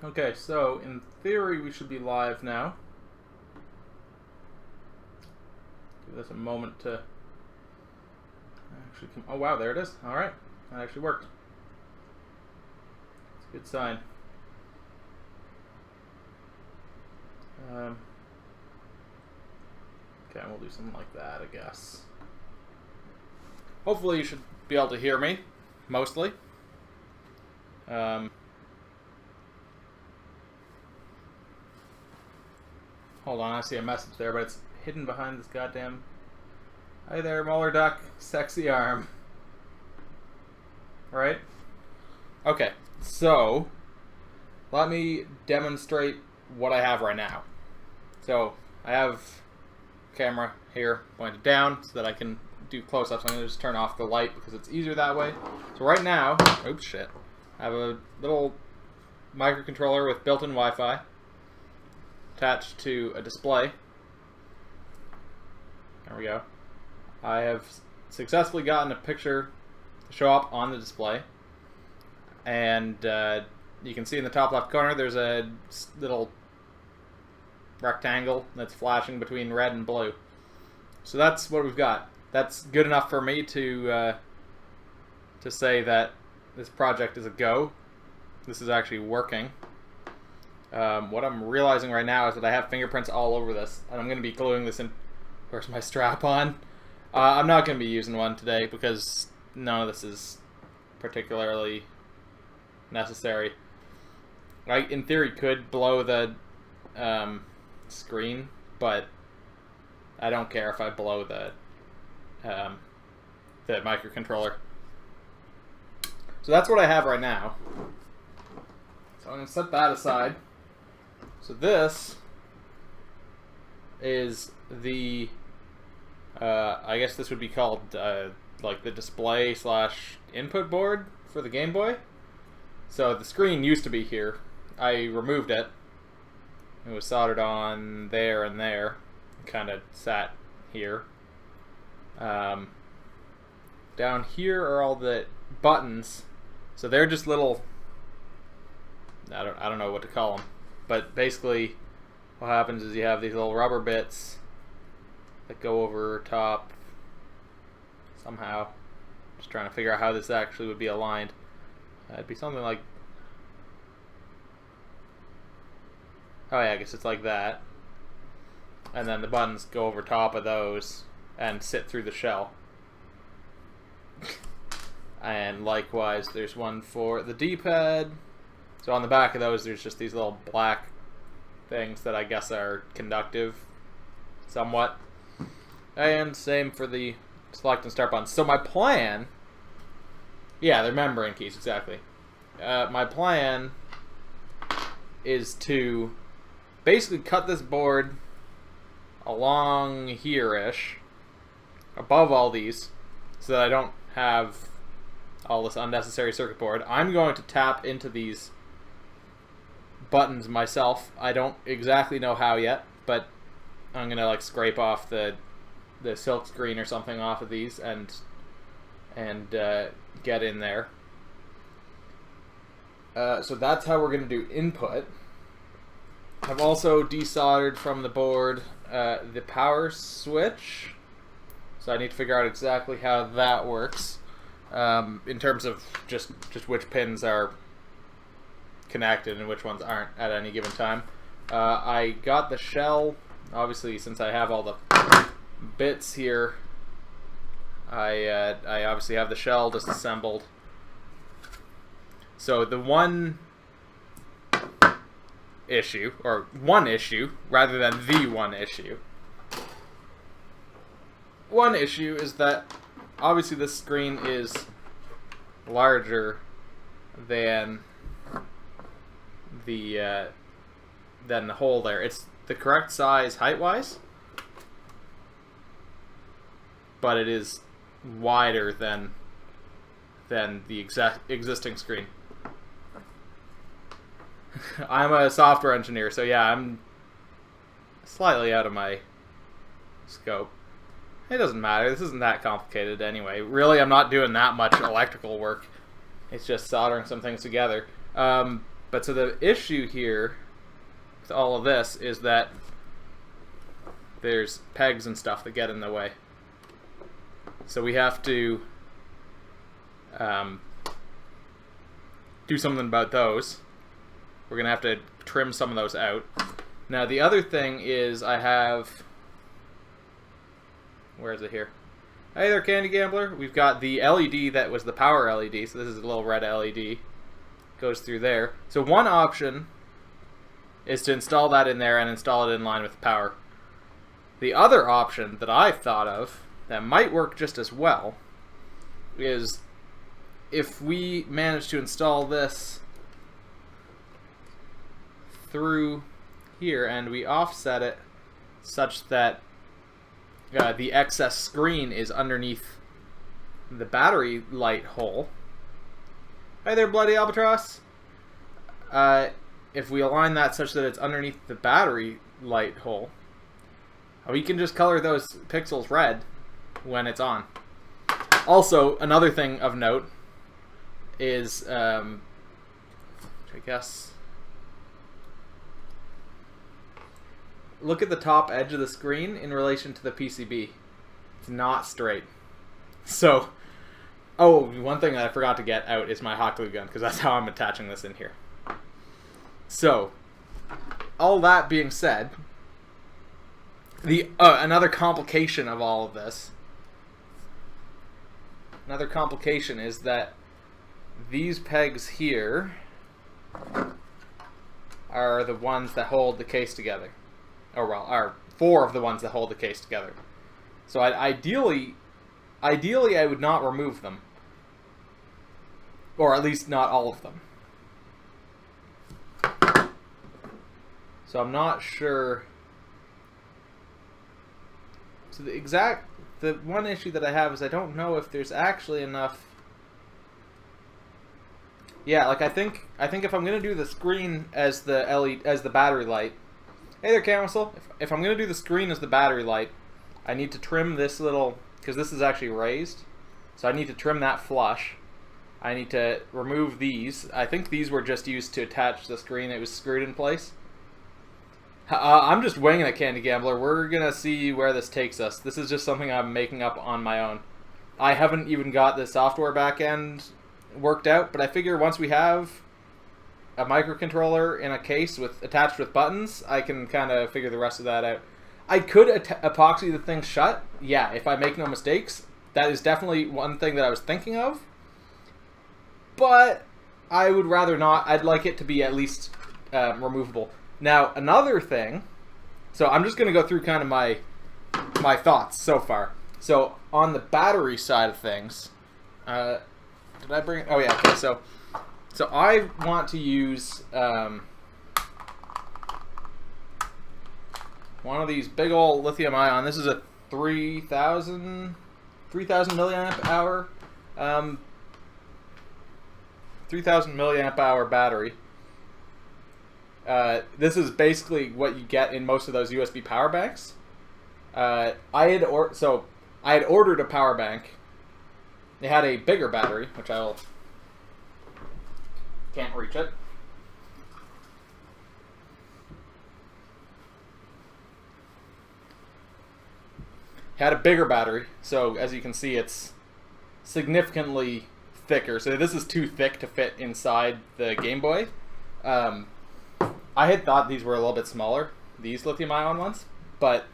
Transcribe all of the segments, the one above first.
Okay, so in theory we should be live now. Give this a moment to actually come. Oh wow, there it is. Alright, that actually worked. It's a good sign. Okay, we'll do something like that, I guess. Hopefully you should be able to hear me, mostly. Hold on, I see a message there, but it's hidden behind this goddamn... Hi there, Muller Duck. Sexy arm. Right? Okay, so... let me demonstrate what I have right now. So, I have camera here pointed down so that I can do close-ups. I'm going to just turn off the light because it's easier that way. So right now... oops, shit. I have a little microcontroller with built-in Wi-Fi attached to a display. There we go. I have successfully gotten a picture to show up on the display, and you can see in the top left corner there's a little rectangle that's flashing between red and blue. So that's what we've got. That's good enough for me to say that this project is a go. This is actually working. What I'm realizing right now is that I have fingerprints all over this, and I'm going to be gluing this in. Where's my strap on? I'm not going to be using one today because none of this is particularly necessary. I, in theory, could blow the screen, but I don't care if I blow the microcontroller. So that's what I have right now. So I'm going to set that aside. So this is the, I guess this would be called like the display / input board for the Game Boy. So the screen used to be here. I removed it. It was soldered on there and there. Kind of sat here. Down here are all the buttons. So they're just little, I don't know what to call them. But basically, what happens is you have these little rubber bits that go over top somehow. Just trying to figure out how this actually would be aligned. It'd be something like... oh yeah, I guess it's like that. And then the buttons go over top of those and sit through the shell. And likewise, there's one for the D-pad. So on the back of those, there's just these little black things that I guess are conductive, somewhat. And same for the select and start buttons. So my plan... yeah, they're membrane keys, exactly. My plan is to basically cut this board along here-ish, above all these, so that I don't have all this unnecessary circuit board. I'm going to tap into these buttons myself. I don't exactly know how yet, but I'm gonna like scrape off the silk screen or something off of these and get in there. So that's how we're gonna do input. I've also desoldered from the board the power switch, so I need to figure out exactly how that works in terms of just which pins are connected and which ones aren't at any given time. I got the shell, obviously, since I have all the bits here. I obviously have the shell disassembled. So the one issue, or one issue rather than the one issue. One issue is that obviously this screen is larger than the hole there. It's the correct size height-wise, but it is wider than the existing screen. I'm a software engineer, so yeah, I'm slightly out of my scope. It doesn't matter. This isn't that complicated anyway. Really, I'm not doing that much electrical work. It's just soldering some things together. But so the issue here with all of this is that there's pegs and stuff that get in the way. So we have to do something about those. We're going to have to trim some of those out. Now the other thing is I have... Where is it here? Hey there, Candy Gambler. We've got the LED that was the power LED. So this is a little red LED. Goes through there. So one option is to install that in there and install it in line with the power. The other option that I've thought of that might work just as well is if we manage to install this through here and we offset it such that the excess screen is underneath the battery light hole. Hi there, Bloody Albatross. If we align that such that it's underneath the battery light hole, we can just color those pixels red when it's on. Also, another thing of note is, I guess, look at the top edge of the screen in relation to the PCB. It's not straight. So, oh, one thing that I forgot to get out is my hot glue gun, because that's how I'm attaching this in here. So, all that being said, the another complication of all of this, another complication is that these pegs here are the ones that hold the case together. Or well, are 4 of the ones that hold the case together. So ideally I would not remove them. Or at least not all of them. So I'm not sure. So the one issue that I have is I don't know if there's actually enough. Yeah, like I think if I'm gonna do the screen as the LED as the battery light. Hey there, Cancel. If I'm gonna do the screen as the battery light, I need to trim this little, because this is actually raised. So I need to trim that flush. I need to remove these. I think these were just used to attach the screen. It was screwed in place. I'm just winging it, Candy Gambler. We're gonna see where this takes us. This is just something I'm making up on my own. I haven't even got the software backend worked out, but I figure once we have a microcontroller in a case attached with buttons, I can kind of figure the rest of that out. I could epoxy the thing shut. Yeah, if I make no mistakes. That is definitely one thing that I was thinking of. But I would rather not. I'd like it to be at least removable. Now, another thing, so I'm just going to go through kind of my thoughts so far. So, on the battery side of things, did I bring it? Oh, yeah, okay, so I want to use one of these big old lithium ion. This is a 3,000 milliamp hour, 3,000 milliamp hour battery. This is basically what you get in most of those USB power banks. I had ordered a power bank. It had a bigger battery, which can't reach it. Had a bigger battery, so as you can see, it's significantly thicker. So this is too thick to fit inside the Game Boy. I had thought these were a little bit smaller, these lithium-ion ones, but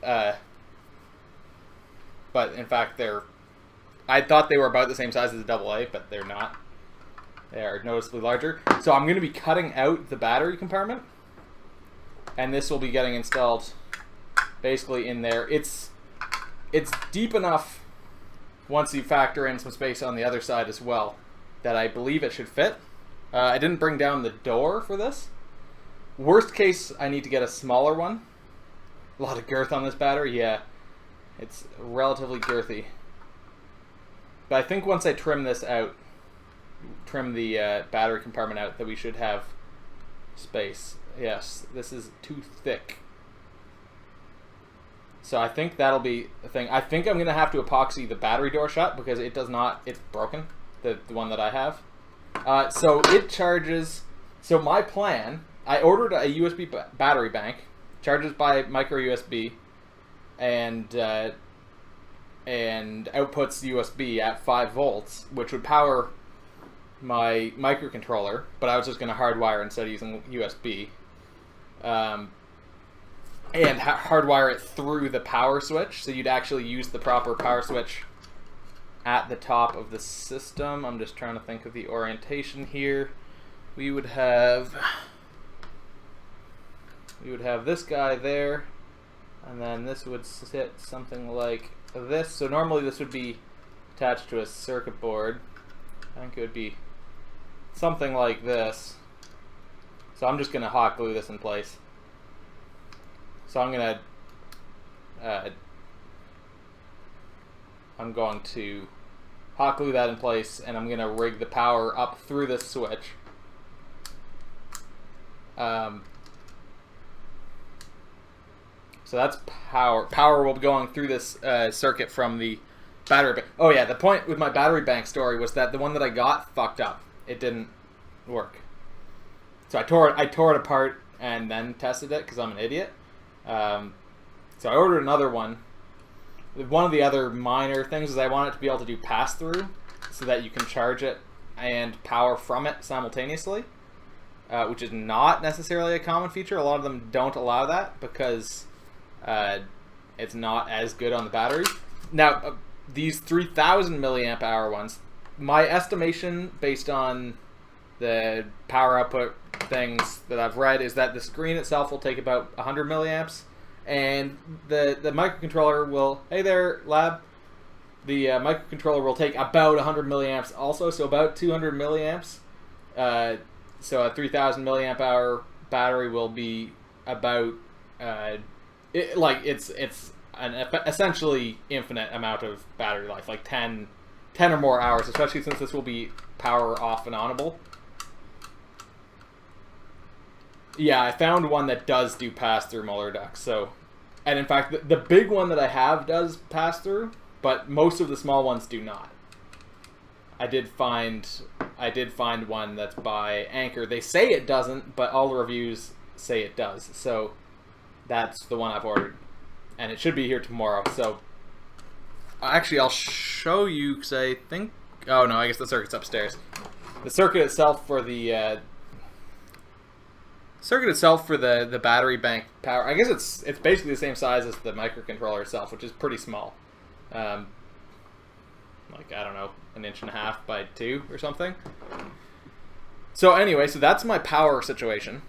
in fact I thought they were about the same size as the AA, but they're not. They are noticeably larger. So I'm going to be cutting out the battery compartment, and this will be getting installed basically in there. It's deep enough once you factor in some space on the other side as well that I believe it should fit. I didn't bring down the door for this. Worst case, I need to get a smaller one. A lot of girth on this battery, yeah. It's relatively girthy. But I think once I trim this out, trim the battery compartment out, that we should have space. Yes, this is too thick. So I think that'll be a thing. I think I'm going to have to epoxy the battery door shut because it does not, it's broken, the one that I have. So it charges So my plan, I ordered a USB battery bank, charges by micro USB, and outputs USB at 5 volts, which would power my microcontroller, but I was just going to hardwire instead of using USB. And hardwire it through the power switch, so you'd actually use the proper power switch at the top of the system. I'm just trying to think of the orientation here. We would have this guy there, and then this would sit something like this. So normally this would be attached to a circuit board. I think it would be something like this. So I'm just going to hot glue this in place. So I'm going to hot glue that in place, and I'm going to rig the power up through this switch. So that's power. Power will be going through this circuit from the battery bank. Oh yeah, the point with my battery bank story was that the one that I got fucked up. It didn't work. So I tore it apart and then tested it because I'm an idiot. So I ordered another one. One of the other minor things is I want it to be able to do pass-through so that you can charge it and power from it simultaneously, which is not necessarily a common feature. A lot of them don't allow that because it's not as good on the battery. Now, these 3,000 milliamp hour ones, my estimation based on the power output things that I've read is that the screen itself will take about 100 milliamps, and the microcontroller will, hey there lab, the microcontroller will take about 100 milliamps also, so about 200 milliamps. So a 3,000 milliamp hour battery will be about it's an essentially infinite amount of battery life, like 10 or more hours, especially since this will be power off and onable. Yeah, I found one that does do pass-through Muller ducts. So, and in fact, the big one that I have does pass-through, but most of the small ones do not. I did find one that's by Anker. They say it doesn't, but all the reviews say it does. So that's the one I've ordered, and it should be here tomorrow. So actually, I'll show you because I think. Oh no, I guess the circuit's upstairs. The circuit itself for the battery bank power. I guess it's basically the same size as the microcontroller itself, which is pretty small. Like, I don't know, 1.5 inches by 2 or something. So anyway, so that's my power situation.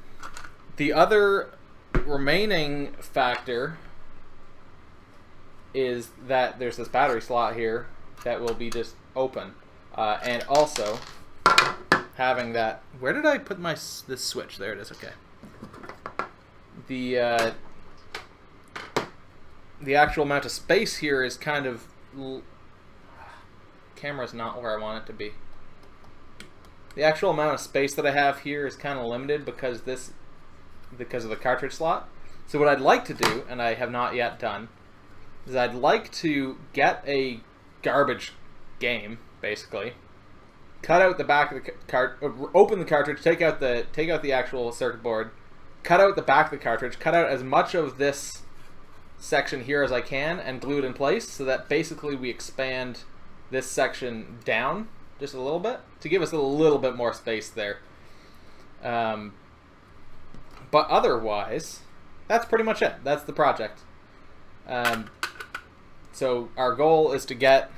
The other remaining factor is that there's this battery slot here that will be just open, and also having that. Where did I put this switch? There it is. Okay. The actual amount of space here is kind of. Camera's not where I want it to be. The actual amount of space that I have here is kind of limited because of the cartridge slot. So what I'd like to do, and I have not yet done, is I'd like to get a garbage game, basically. Cut out the back of the open the cartridge, take out the actual circuit board, cut out the back of the cartridge, cut out as much of this section here as I can, and glue it in place so that basically we expand this section down just a little bit to give us a little bit more space there. But otherwise, that's pretty much it. That's the project. So our goal is to get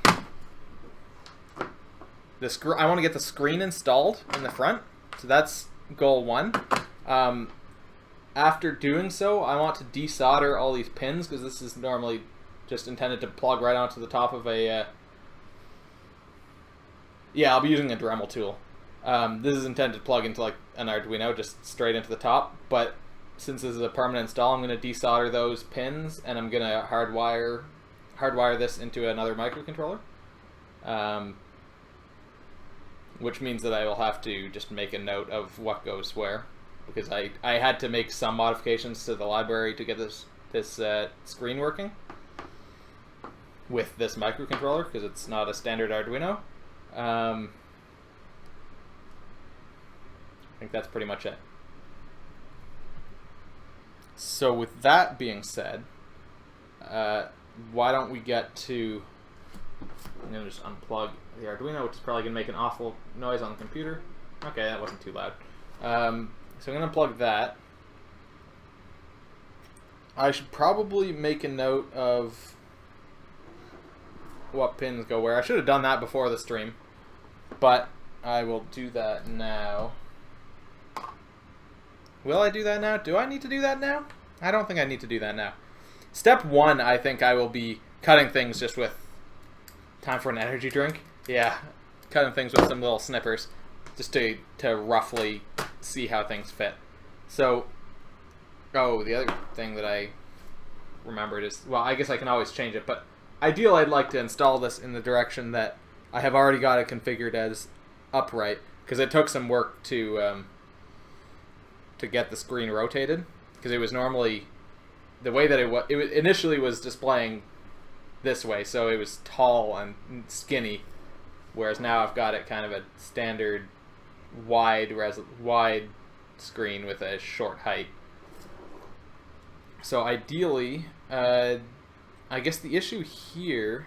I want to get the screen installed in the front. So that's goal 1. After doing so, I want to desolder all these pins because this is normally just intended to plug right onto the top of a. Yeah, I'll be using a Dremel tool. This is intended to plug into like an Arduino, just straight into the top. But since this is a permanent install, I'm going to desolder those pins, and I'm going to hardwire this into another microcontroller. Which means that I will have to just make a note of what goes where, because I had to make some modifications to the library to get this screen working with this microcontroller, because it's not a standard Arduino. think that's pretty much it. So with that being said, why don't we get to... I'm going to just unplug the Arduino, which is probably going to make an awful noise on the computer. Okay, that wasn't too loud. So I'm going to unplug that. I should probably make a note of what pins go where. I should have done that before the stream, but I will do that now. Will I do that now? Do I need to do that now? I don't think I need to do that now. Step 1, I think I will be cutting things just with... Time for an energy drink? Yeah, cutting things with some little snippers, just to roughly see how things fit. So, oh, the other thing that I remembered is, well, I guess I can always change it, but ideally I'd like to install this in the direction that I have already got it configured as upright, because it took some work to get the screen rotated, because it was normally, the way that it initially was displaying this way, so it was tall and skinny, whereas now I've got it kind of a standard wide screen with a short height. So ideally, I guess the issue here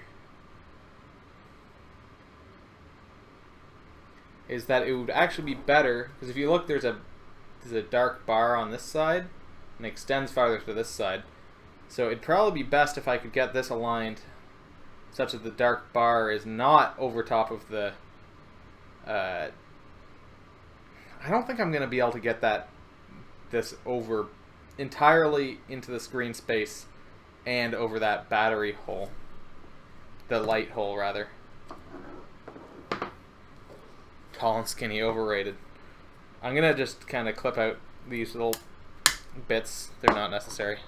is that it would actually be better, because if you look, there's a dark bar on this side and it extends farther to this side. So it'd probably be best if I could get this aligned such that the dark bar is not over top of the... I don't think I'm going to be able to get this over entirely into the screen space and over that battery hole. The light hole, rather. Tall and skinny, overrated. I'm going to just kind of clip out these little bits. They're not necessary.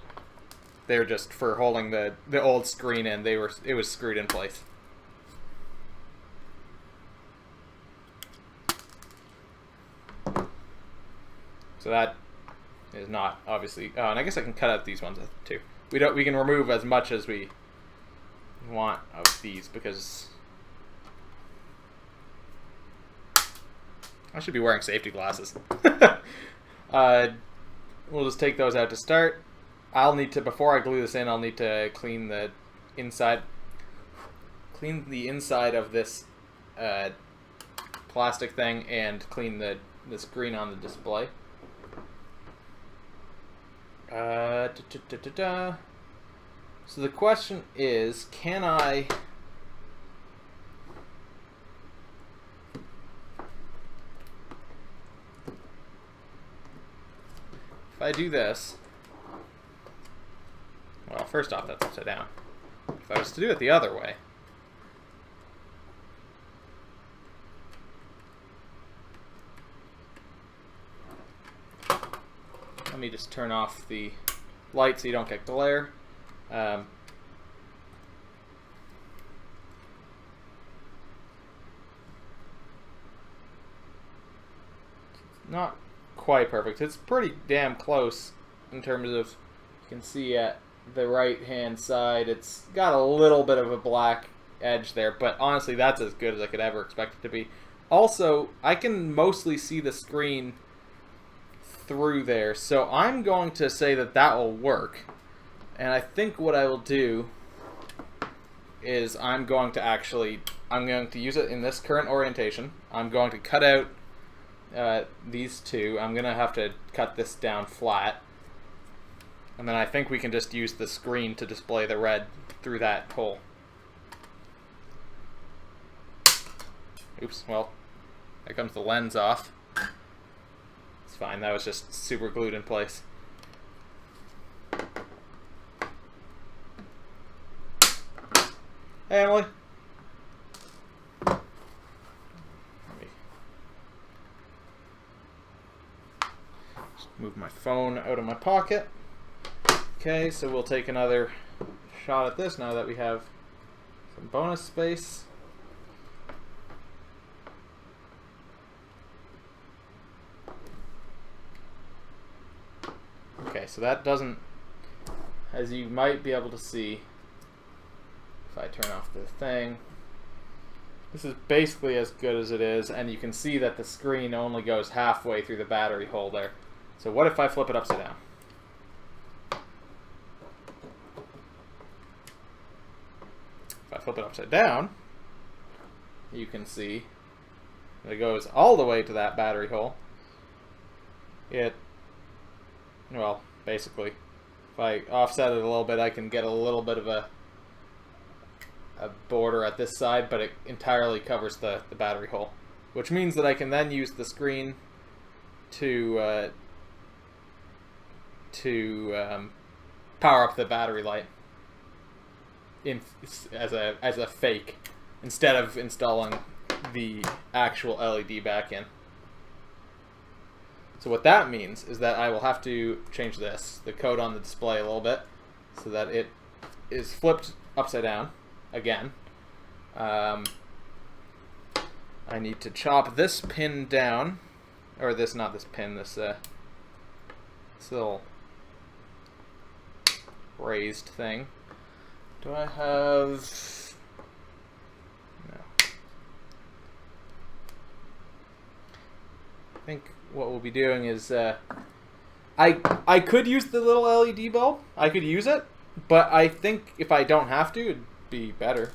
They're just for holding the old screen in. It was screwed in place. So that is not obviously. Oh, and I guess I can cut out these ones too. We can remove as much as we want of these, because I should be wearing safety glasses. We'll just take those out to start. I'll need to, before I glue this in, I'll need to clean the inside of this plastic thing and clean the screen on the display. So the question is, can I... If I do this... Well, first off, that's upside down. If I was to do it the other way... Let me just turn off the light so you don't get glare. Not quite perfect. It's pretty damn close in terms of, you can see at the right hand side, it's got a little bit of a black edge there, but honestly that's as good as I could ever expect it to be. Also, I can mostly see the screen through there, so I'm going to say that that will work. And I think what I will do is I'm going to use it in this current orientation. I'm going to cut out these two. I'm going to have to cut this down flat. And then I think we can just use the screen to display the red through that hole. Oops, well, there comes the lens off. It's fine, that was just super glued in place. Hey, Emily. Let me just move my phone out of my pocket. Okay, so we'll take another shot at this now that we have some bonus space. Okay, so that doesn't, as you might be able to see, if I turn off the thing, This is basically as good as it is, and you can see that the screen only goes halfway through the battery hole there. So what if I flip it upside down? If I flip it upside down, you can see that it goes all the way to that battery hole. Well, basically, if I offset it a little bit, I can get a little bit of a border at this side, but it entirely covers the battery hole, which means that I can then use the screen to power up the battery light as a fake, instead of installing the actual LED back in. So what that means is that I will have to change the code on the display a little bit, so that it is flipped upside down again. I need to chop this pin down, or not this pin, this little raised thing. Do I have... No. I think what we'll be doing is I could use the little LED bulb. I could use it, but I think if I don't have to, it'd be better.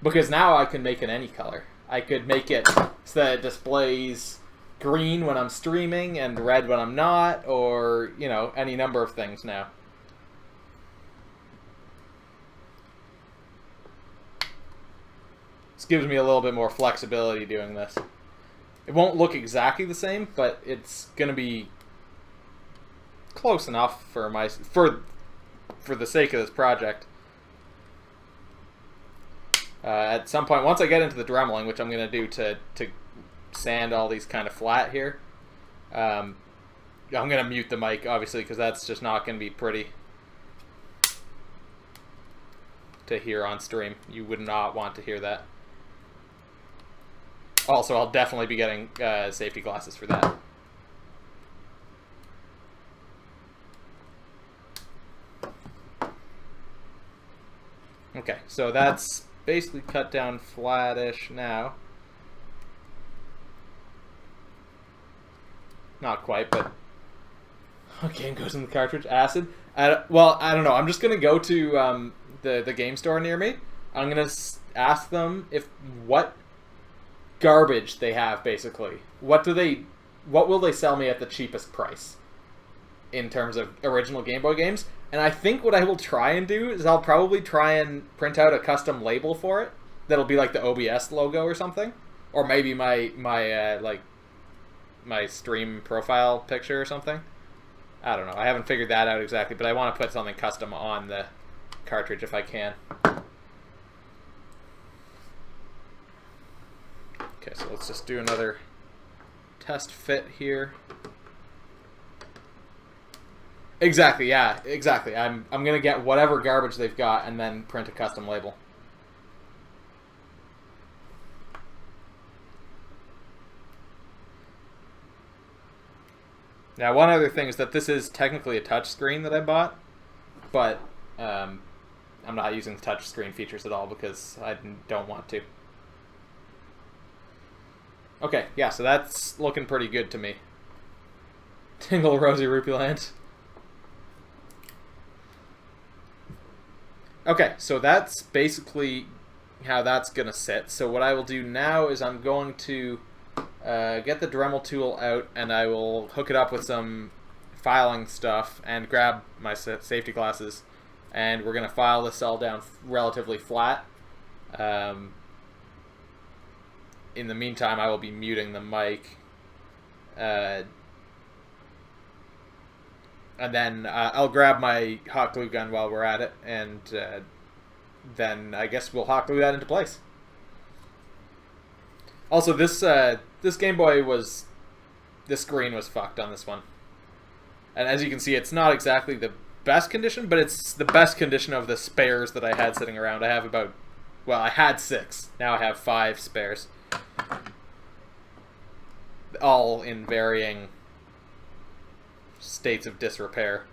Because now I can make it any color. I could make it so that it displays green when I'm streaming and red when I'm not, or, you know, any number of things now. This gives me a little bit more flexibility doing this. It won't look exactly the same, but it's going to be close enough for the sake of this project. At some point, once I get into the dremeling, which I'm going to do to sand all these kind of flat here, I'm going to mute the mic, obviously, because that's just not going to be pretty to hear on stream. You would not want to hear that. Also, I'll definitely be getting safety glasses for that. Okay, so that's basically cut down flattish now. Not quite, but game goes in the cartridge. Acid. Well, I don't know. I'm just gonna go to the game store near me. I'm gonna ask them what garbage they have. Basically, what will they sell me at the cheapest price in terms of original Game Boy games? And I think what I will try and do is I'll probably try and print out a custom label for it that'll be like the OBS logo or something, or maybe my stream profile picture or something. I don't know. I haven't figured that out exactly, but I want to put something custom on the cartridge if I can. Okay, so let's just do another test fit here. Exactly, yeah, exactly. I'm gonna get whatever garbage they've got and then print a custom label. Now, one other thing is that this is technically a touch screen that I bought, but I'm not using the touch screen features at all because I don't want to. Okay, yeah, so that's looking pretty good to me. Tingle Rosie Rupee Land. Okay, so that's basically how that's going to sit. So what I will do now is I'm going to get the Dremel tool out, and I will hook it up with some filing stuff and grab my safety glasses, and we're going to file this all down relatively flat. In the meantime, I will be muting the mic. And then I'll grab my hot glue gun while we're at it, and then I guess we'll hot glue that into place. Also, this Game Boy the screen was fucked on this one. And as you can see, it's not exactly the best condition, but it's the best condition of the spares that I had sitting around. I have I had 6. Now I have 5 spares. All in varying states of disrepair.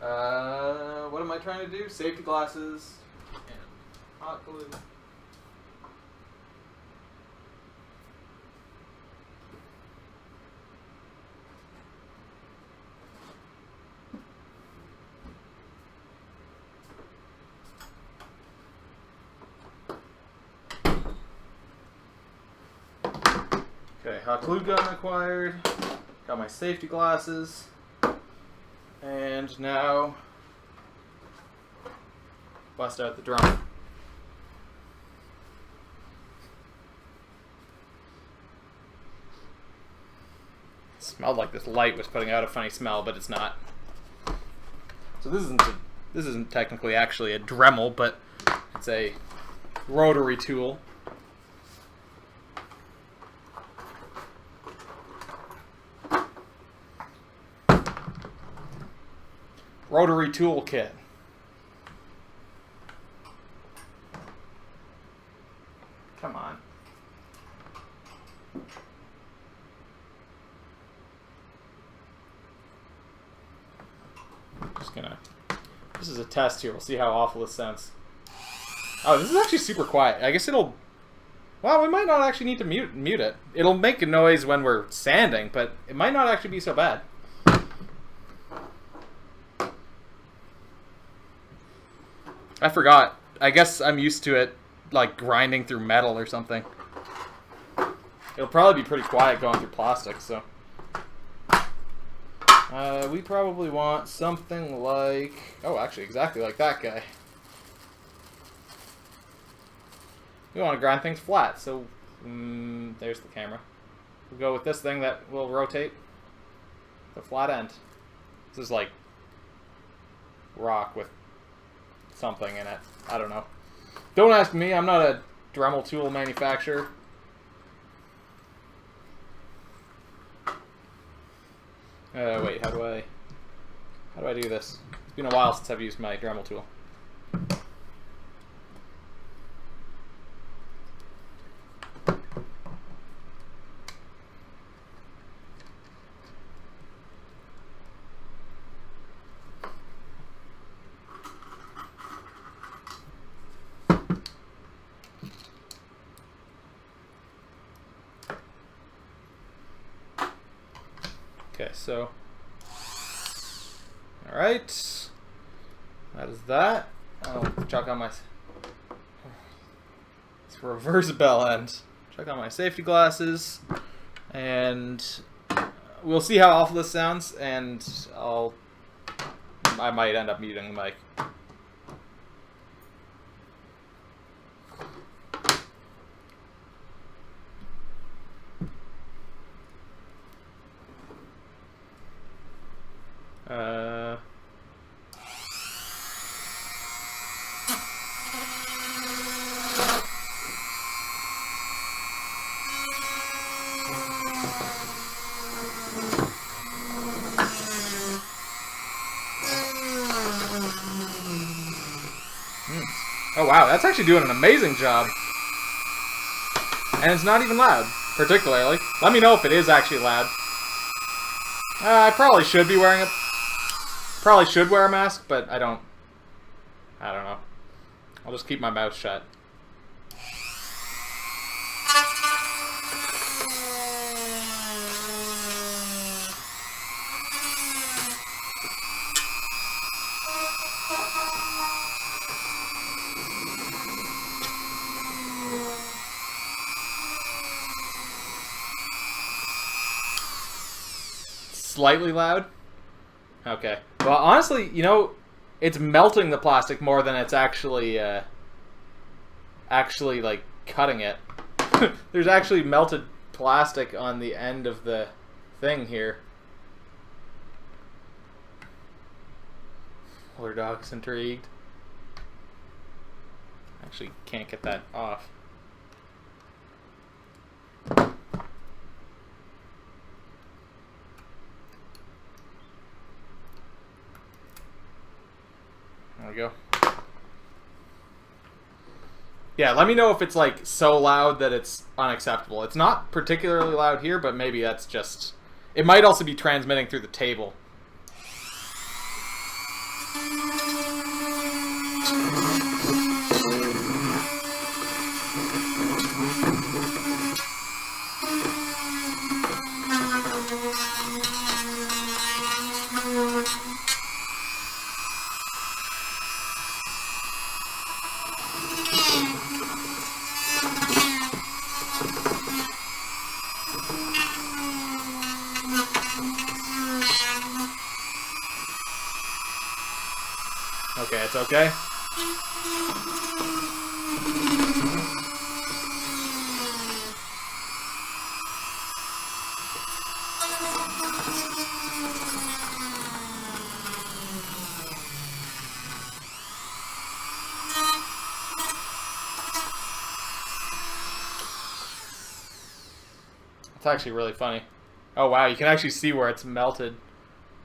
What am I trying to do? Safety glasses and hot glue. Okay, hot glue gun acquired. Got my safety glasses. And now bust out the drum. It smelled like this light was putting out a funny smell, but it's not. So this isn't technically actually a Dremel, but it's a rotary tool. Rotary tool kit. Come on. Just gonna. This is a test here. We'll see how awful this sounds. Oh, this is actually super quiet. I guess it'll. Well, we might not actually need to mute it. It'll make a noise when we're sanding, but it might not actually be so bad. I forgot. I guess I'm used to it, like, grinding through metal or something. It'll probably be pretty quiet going through plastic, so. We probably want something like... Oh, actually, exactly like that guy. We want to grind things flat, so... there's the camera. We'll go with this thing that will rotate the flat end. This is like rock with something in it. I don't know. Don't ask me. I'm not a Dremel tool manufacturer. Wait. How do I do this? It's been a while since I've used my Dremel tool. Okay, so, all right, that is that. I'll chuck on my, it's reverse bell end. Chuck on my safety glasses, and we'll see how awful this sounds, and I might end up muting the mic. Oh wow, that's actually doing an amazing job. And it's not even loud, particularly. Let me know if it is actually loud. I probably should be wearing a... Probably should wear a mask, but I don't know. I'll just keep my mouth shut. Slightly loud? Okay. Well, honestly, you know, it's melting the plastic more than it's actually like, cutting it. There's actually melted plastic on the end of the thing here. Poor dog's intrigued. Actually, can't get that off. There we go. Yeah, let me know if it's like so loud that it's unacceptable. It's not particularly loud here, but maybe that's just... It might also be transmitting through the table. It's okay. It's actually really funny. Oh wow, you can actually see where it's melted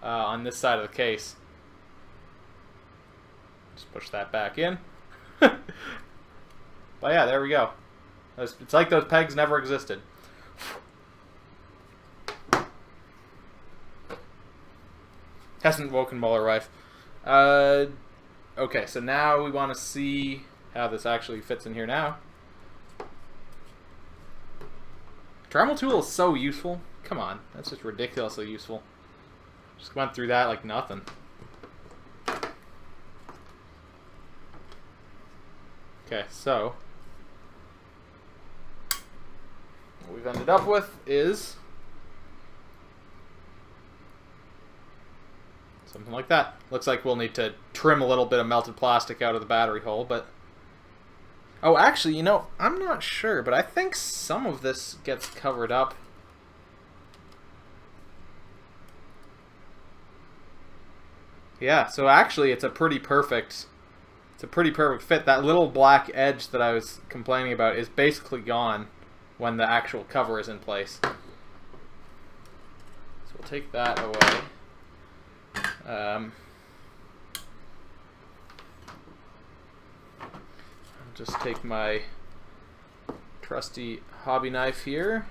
on this side of the case. Just push that back in. But yeah, there we go. It's like those pegs never existed. Hasn't woken Muller Rife. Okay, so now we want to see how this actually fits in here now. Dremel tool is so useful. Come on, that's just ridiculously useful. Just went through that like nothing. Okay, so what we've ended up with is something like that. Looks like we'll need to trim a little bit of melted plastic out of the battery hole, but... Oh, actually, you know, I'm not sure, but I think some of this gets covered up. Yeah, so actually it's a pretty perfect fit. That little black edge that I was complaining about is basically gone when the actual cover is in place. So we'll take that away. I'll just take my trusty hobby knife here.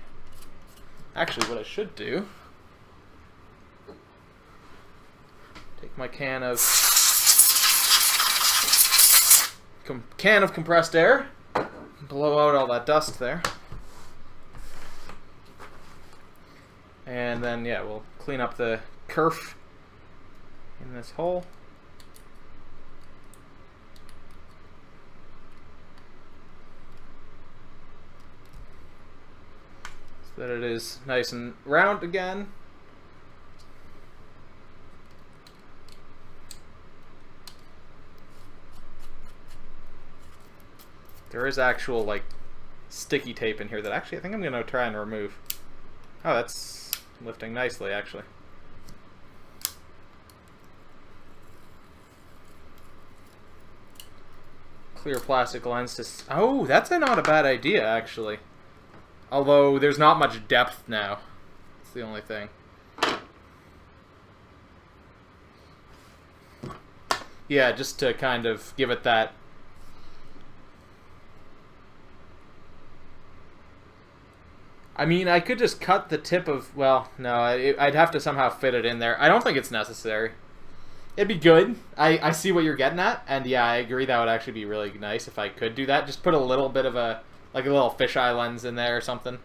Actually, what I should do, take my can of compressed air, blow out all that dust there, and then yeah, we'll clean up the kerf in this hole. So that it is nice and round again. There is actual like sticky tape in here that actually I think I'm going to try and remove. Oh, that's lifting nicely actually. Clear plastic lens to... Oh, that's not a bad idea actually. Although there's not much depth now. That's the only thing. Yeah, just to kind of give it that... I mean, I could just cut the tip of... Well, no, I'd have to somehow fit it in there. I don't think it's necessary. It'd be good. I see what you're getting at, and yeah, I agree that would actually be really nice if I could do that. Just put a little bit of a... like a little fisheye lens in there or something.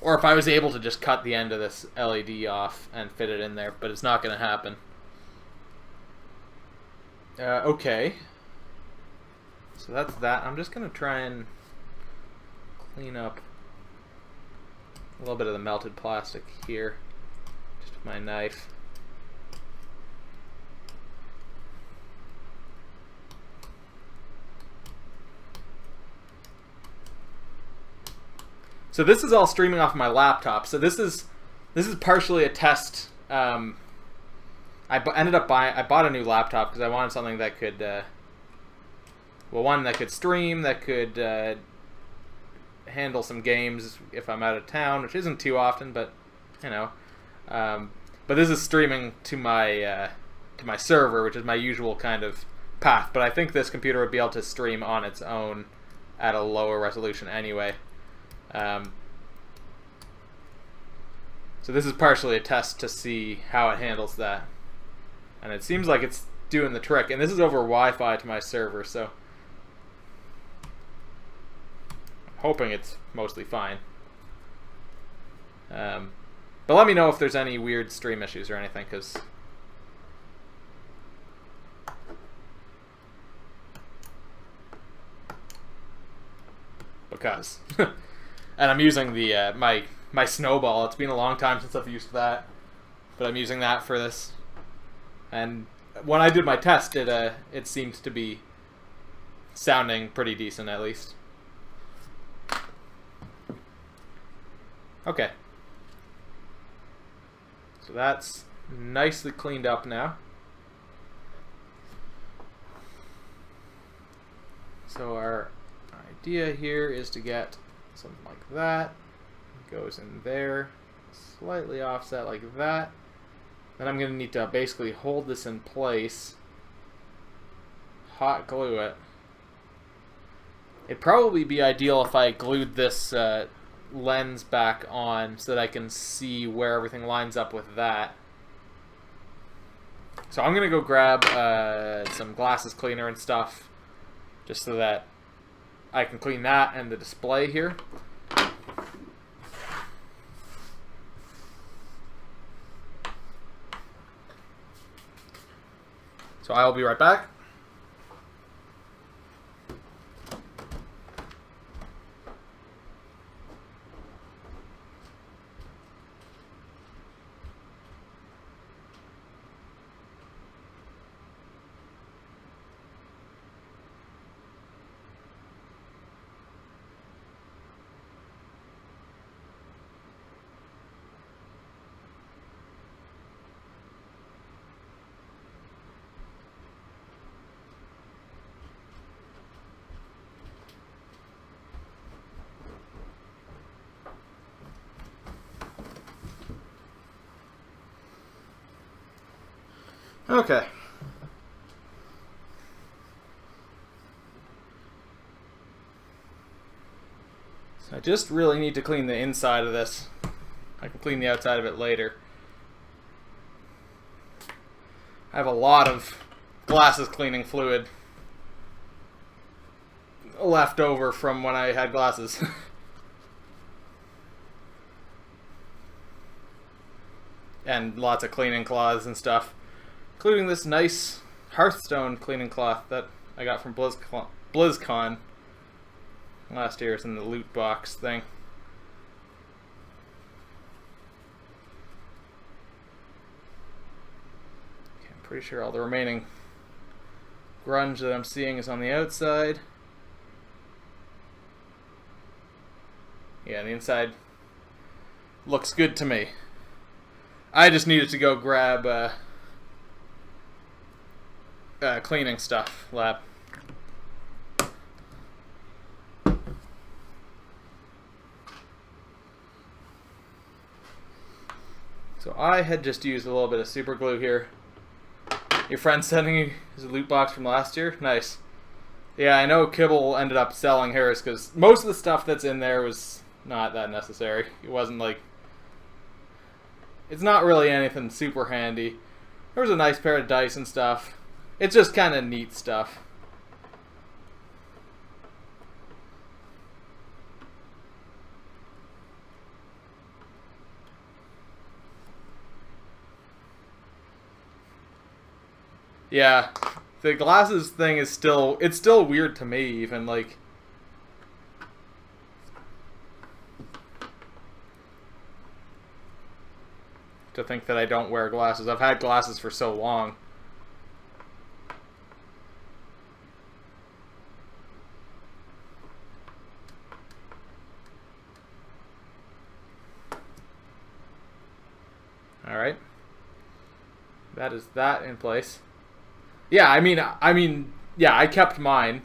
Or if I was able to just cut the end of this LED off and fit it in there, but it's not going to happen. Okay. So that's that. I'm just going to try and clean up a little bit of the melted plastic here. Just with my knife. So this is all streaming off my laptop. So this is partially a test. I bought a new laptop because I wanted something that could, well, one that could stream, that could handle some games if I'm out of town, which isn't too often, but you know. But this is streaming to my server, which is my usual kind of path. But I think this computer would be able to stream on its own at a lower resolution anyway. So this is partially a test to see how it handles that, and it seems like it's doing the trick. And this is over Wi-Fi to my server, so I'm hoping it's mostly fine. But let me know if there's any weird stream issues or anything, because and I'm using the my Snowball. It's been a long time since I've used that, but I'm using that for this. And when I did my test, it seems to be sounding pretty decent at least. Okay. So that's nicely cleaned up now. So our idea here is to get something like that. It goes in there, slightly offset like that. Then I'm going to need to basically hold this in place, hot glue it. It'd probably be ideal if I glued this lens back on so that I can see where everything lines up with that. So I'm going to go grab some glasses cleaner and stuff just so that I can clean that and the display here. So I'll be right back. Okay. So I just really need to clean the inside of this. I can clean the outside of it later. I have a lot of glasses cleaning fluid left over from when I had glasses. And lots of cleaning cloths and stuff. Including this nice Hearthstone cleaning cloth that I got from BlizzCon last year. It's in the loot box thing. Okay, I'm pretty sure all the remaining grunge that I'm seeing is on the outside. Yeah, the inside looks good to me. I just needed to go grab cleaning stuff, lab. So I had just used a little bit of super glue here. Your friend sending you his loot box from last year? Nice. Yeah, I know Kibble ended up selling hers because most of the stuff that's in there was not that necessary. It wasn't like... It's not really anything super handy. There was a nice pair of dice and stuff. It's just kind of neat stuff. Yeah, the glasses thing is still, it's still weird to me even, like, to think that I don't wear glasses. I've had glasses for so long. Alright. That is that in place. Yeah, I mean, yeah, I kept mine.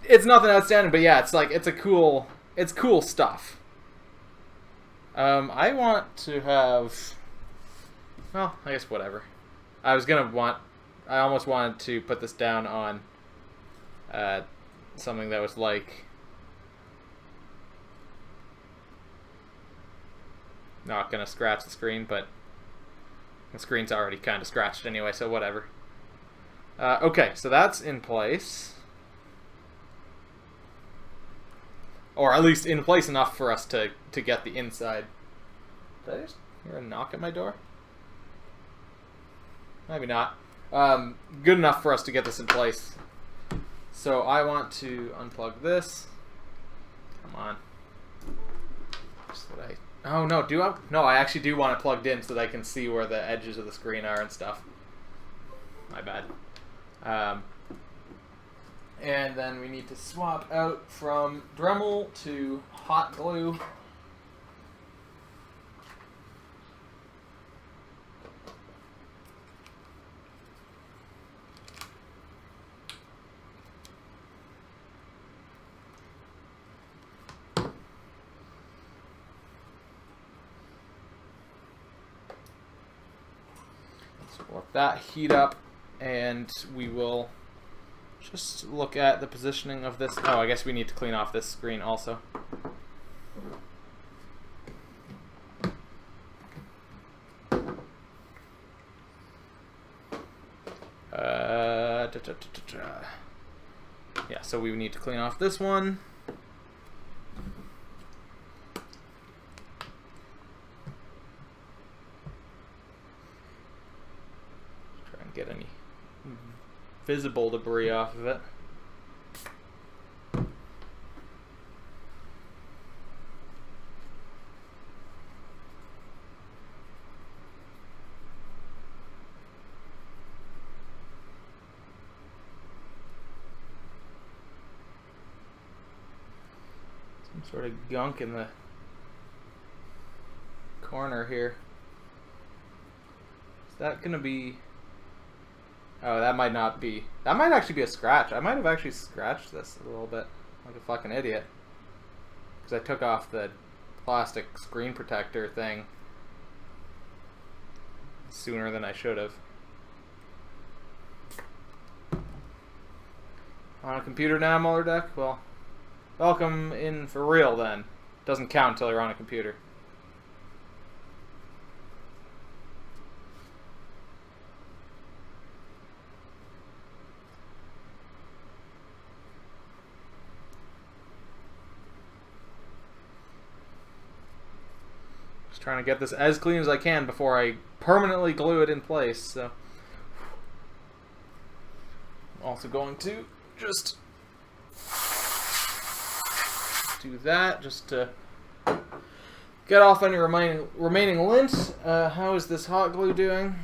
It's nothing outstanding, but yeah, it's like, it's cool stuff. I want to have, well, I guess whatever. I almost wanted to put this down on something that was like, not gonna scratch the screen, but the screen's already kind of scratched anyway, so whatever. Okay, so that's in place. Or at least in place enough for us to get the inside. Did I just hear a knock at my door? Maybe not. Good enough for us to get this in place. So I want to unplug this. Come on. Just that oh no, do I? No, I actually do want it plugged in so that I can see where the edges of the screen are and stuff. My bad. And then we need to swap out from Dremel to hot glue. So let that heat up, and we will just look at the positioning of this. Oh, I guess we need to clean off this screen also. Yeah, so we need to clean off this one. Try and get any visible debris off of it. Some sort of gunk in the corner here. Is that gonna be... Oh, that might not be. That might actually be a scratch. I might have actually scratched this a little bit, like a fucking idiot. Because I took off the plastic screen protector thing sooner than I should have. On a computer now, Muller Deck? Well, welcome in for real then. Doesn't count until you're on a computer. Trying to get this as clean as I can before I permanently glue it in place. So, I'm also going to just do that just to get off any remaining lint. How is this hot glue doing?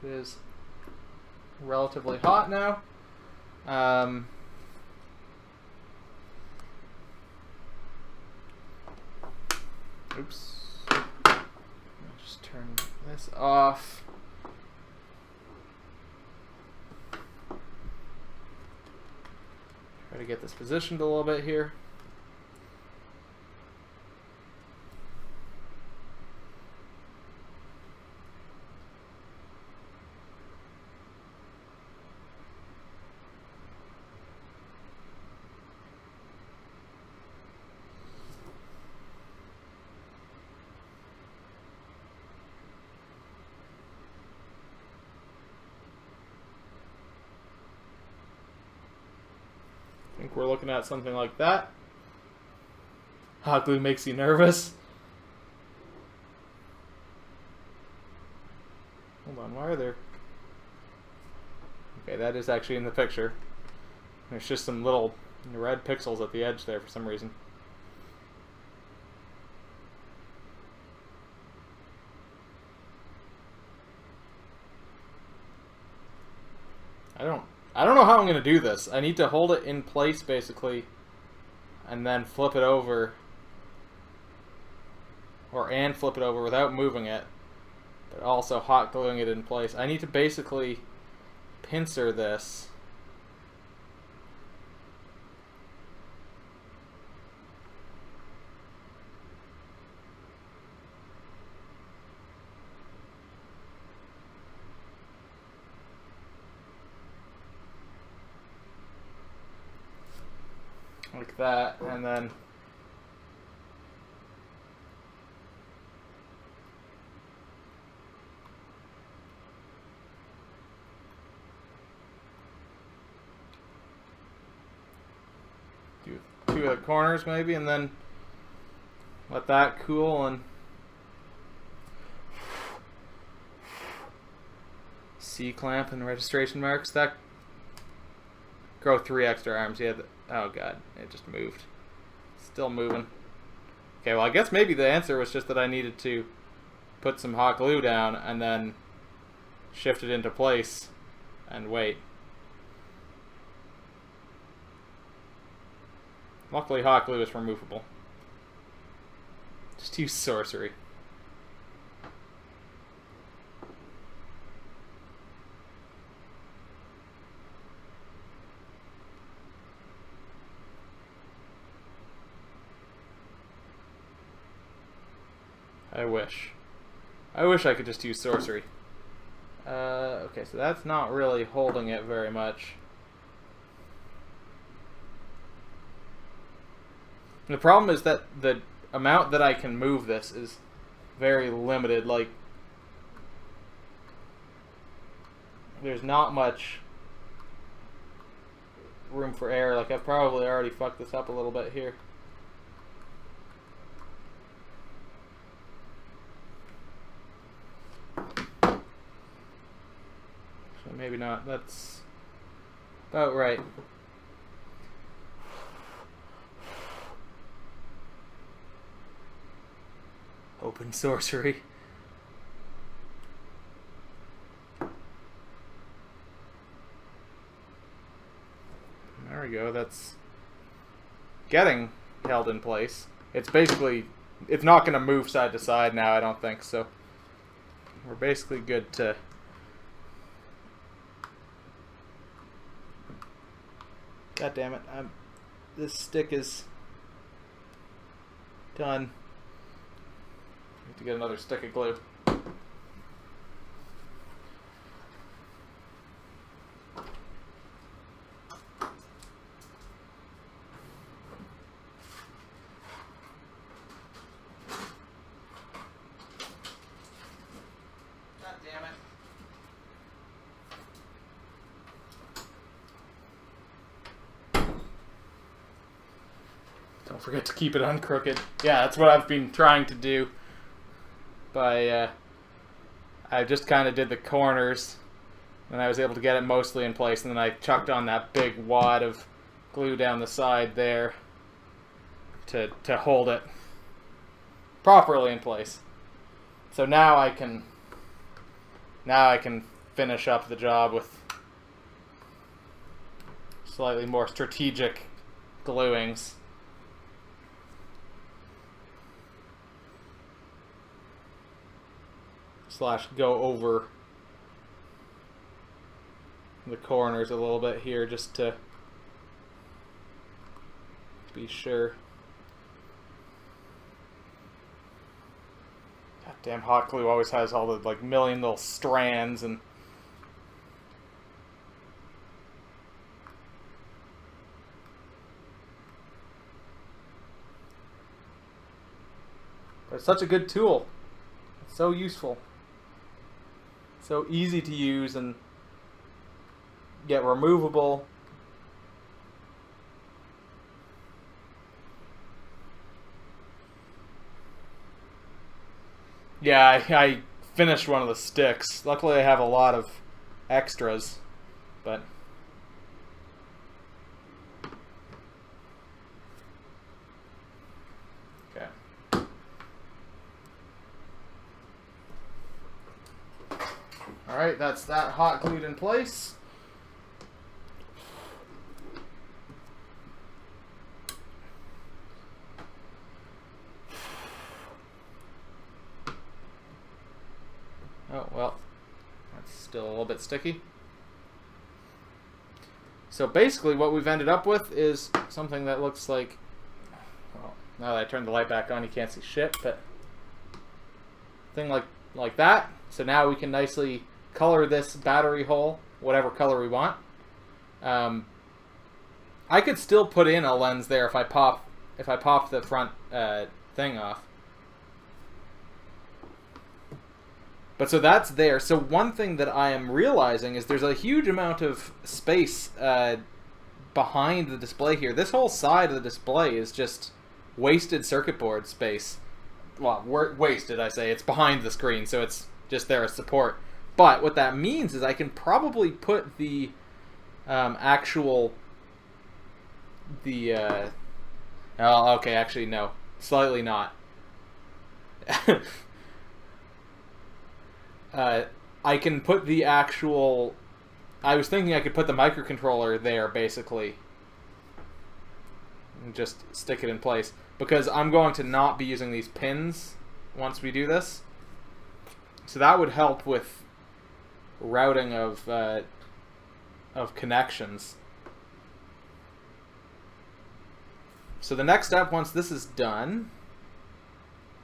It is relatively hot now. Oops. I'll just turn this off. Try to get this positioned a little bit here. I think we're looking at something like that. Hot glue makes you nervous. Hold on, why are there... Okay, that is actually in the picture. There's just some little red pixels at the edge there for some reason. I don't know how I'm going to do this. I need to hold it in place, basically, and then flip it over. And flip it over without moving it, but also hot gluing it in place. I need to basically pincer this. Like that, and then do two of the corners maybe, and then let that cool and C-clamp and registration marks. That grow 3 extra arms. Yeah. Oh god, it just moved. Still moving. Okay, well I guess maybe the answer was just that I needed to put some hot glue down, and then shift it into place and wait. Luckily, hot glue is removable. Just use sorcery. I wish. I wish I could just use sorcery. Okay, so that's not really holding it very much. The problem is that the amount that I can move this is very limited. Like, there's not much room for error. Like, I've probably already fucked this up a little bit here. So maybe not. That's about right. Open sorcery. There we go. That's getting held in place. It's basically, it's not going to move side to side now, I don't think. So we're basically good to God damn it. This stick is done. I have to get another stick of glue. God damn it. Don't forget to keep it uncrooked. Yeah, that's what I've been trying to do. I just kind of did the corners, and I was able to get it mostly in place, and then I chucked on that big wad of glue down the side there to hold it properly in place. So now I can finish up the job with slightly more strategic gluings. / go over the corners a little bit here just to be sure. Goddamn hot glue always has all the like million little strands and but it's such a good tool. It's so useful. So easy to use and yet removable. Yeah, I finished one of the sticks. Luckily I have a lot of extras, but okay. Alright, that's that hot glued in place. Oh, well, that's still a little bit sticky. So basically what we've ended up with is something that looks like, well, now that I turned the light back on you can't see shit, but thing like that. So now we can nicely color this battery hole whatever color we want. I could still put in a lens there if I popped the front thing off. But so that's there. So one thing that I am realizing is there's a huge amount of space behind the display here. This whole side of the display is just wasted circuit board space. Well, wasted, I say. It's behind the screen, so it's just there as support. But what that means is I can probably put the oh, okay, actually, no. Slightly not. I can put the actual... I was thinking I could put the microcontroller there, basically. And just stick it in place. Because I'm going to not be using these pins once we do this. So that would help with routing of connections. So the next step, once this is done,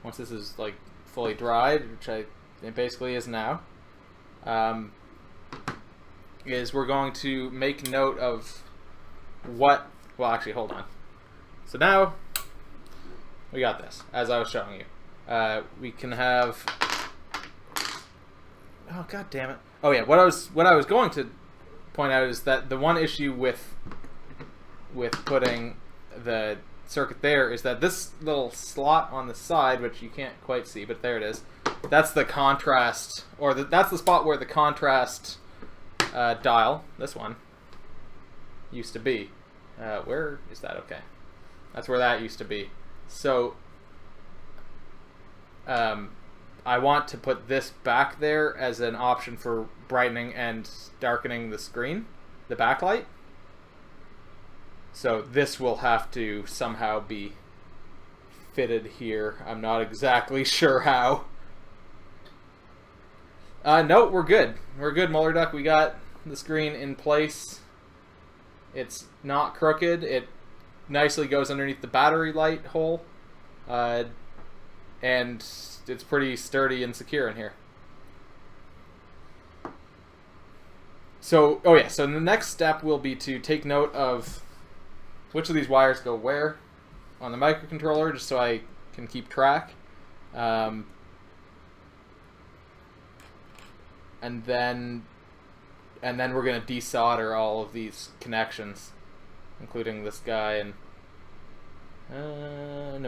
once this is like fully dried, which it basically is now, is we're going to make note of what... Well, actually, hold on. So now we got this, as I was showing you. We can have... Oh, god damn it. Oh yeah, what I was going to point out is that the one issue with putting the circuit there is that this little slot on the side, which you can't quite see, but there it is, that's the contrast, or that's the spot where the contrast dial, this one, used to be. Where is that? Okay. That's where that used to be. So I want to put this back there as an option for brightening and darkening the screen, the backlight. So this will have to somehow be fitted here. I'm not exactly sure how. No, we're good. We're good, MullerDuck. We got the screen in place. It's not crooked. It nicely goes underneath the battery light hole. And it's pretty sturdy and secure in here. So, oh yeah, so the next step will be to take note of which of these wires go where on the microcontroller, just so I can keep track. And then we're going to desolder all of these connections, including this guy, and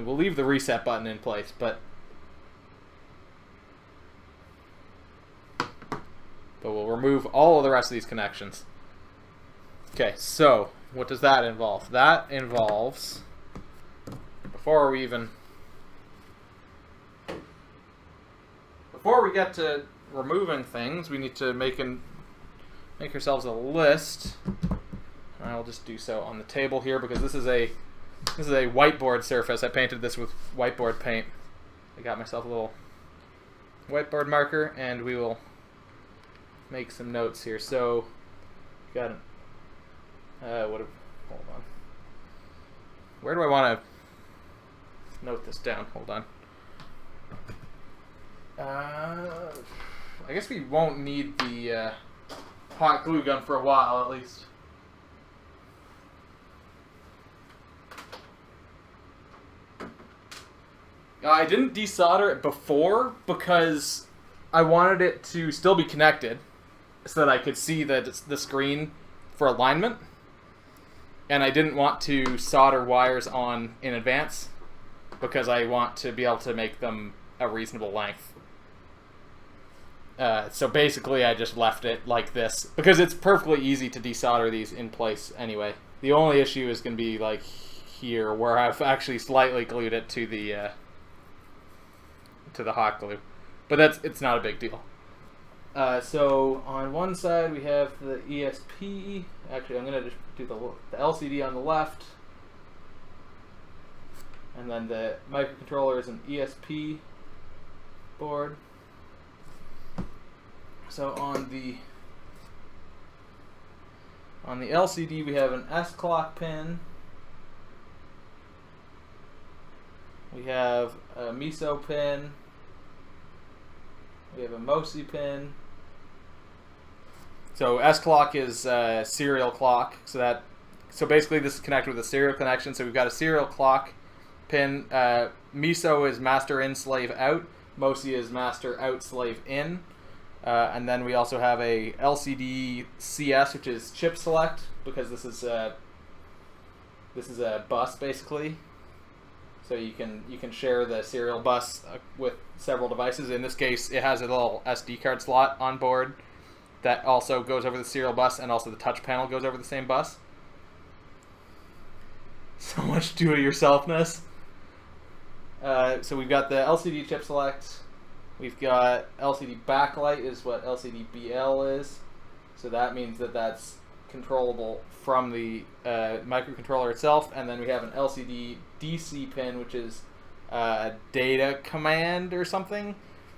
we'll leave the reset button in place, but we'll remove all of the rest of these connections. Okay, so what does that involve? That involves, before we get to removing things, we need to make ourselves a list. I'll just do so on the table here because this is a whiteboard surface. I painted this with whiteboard paint. I got myself a little whiteboard marker, and we will make some notes here. So, got hold on. Where do I want to note this down? Hold on. I guess we won't need the hot glue gun for a while, at least. I didn't desolder it before because I wanted it to still be connected so that I could see the screen for alignment. And I didn't want to solder wires on in advance because I want to be able to make them a reasonable length. So basically I just left it like this because it's perfectly easy to desolder these in place anyway. The only issue is going to be like here where I've actually slightly glued it to the hot glue. But it's not a big deal. So on one side we have the ESP. Actually, I'm going to just do the LCD on the left. And then the microcontroller is an ESP board. So on the LCD we have an S clock pin. We have a MISO pin. We have a MOSI pin. So S clock is serial clock. So basically this is connected with a serial connection. So we've got a serial clock pin. MISO is master in, slave out. MOSI is master out, slave in. And then we also have a LCD CS, which is chip select, because this is a bus basically. So you can share the serial bus with several devices. In this case, it has a little SD card slot on board that also goes over the serial bus, and also the touch panel goes over the same bus. So much do-it-yourselfness. So we've got the LCD chip select, We've got LCD backlight is what LCD BL is. So that means that that's controllable from the microcontroller itself. And then we have an LCD DC pin, which is a data command or something.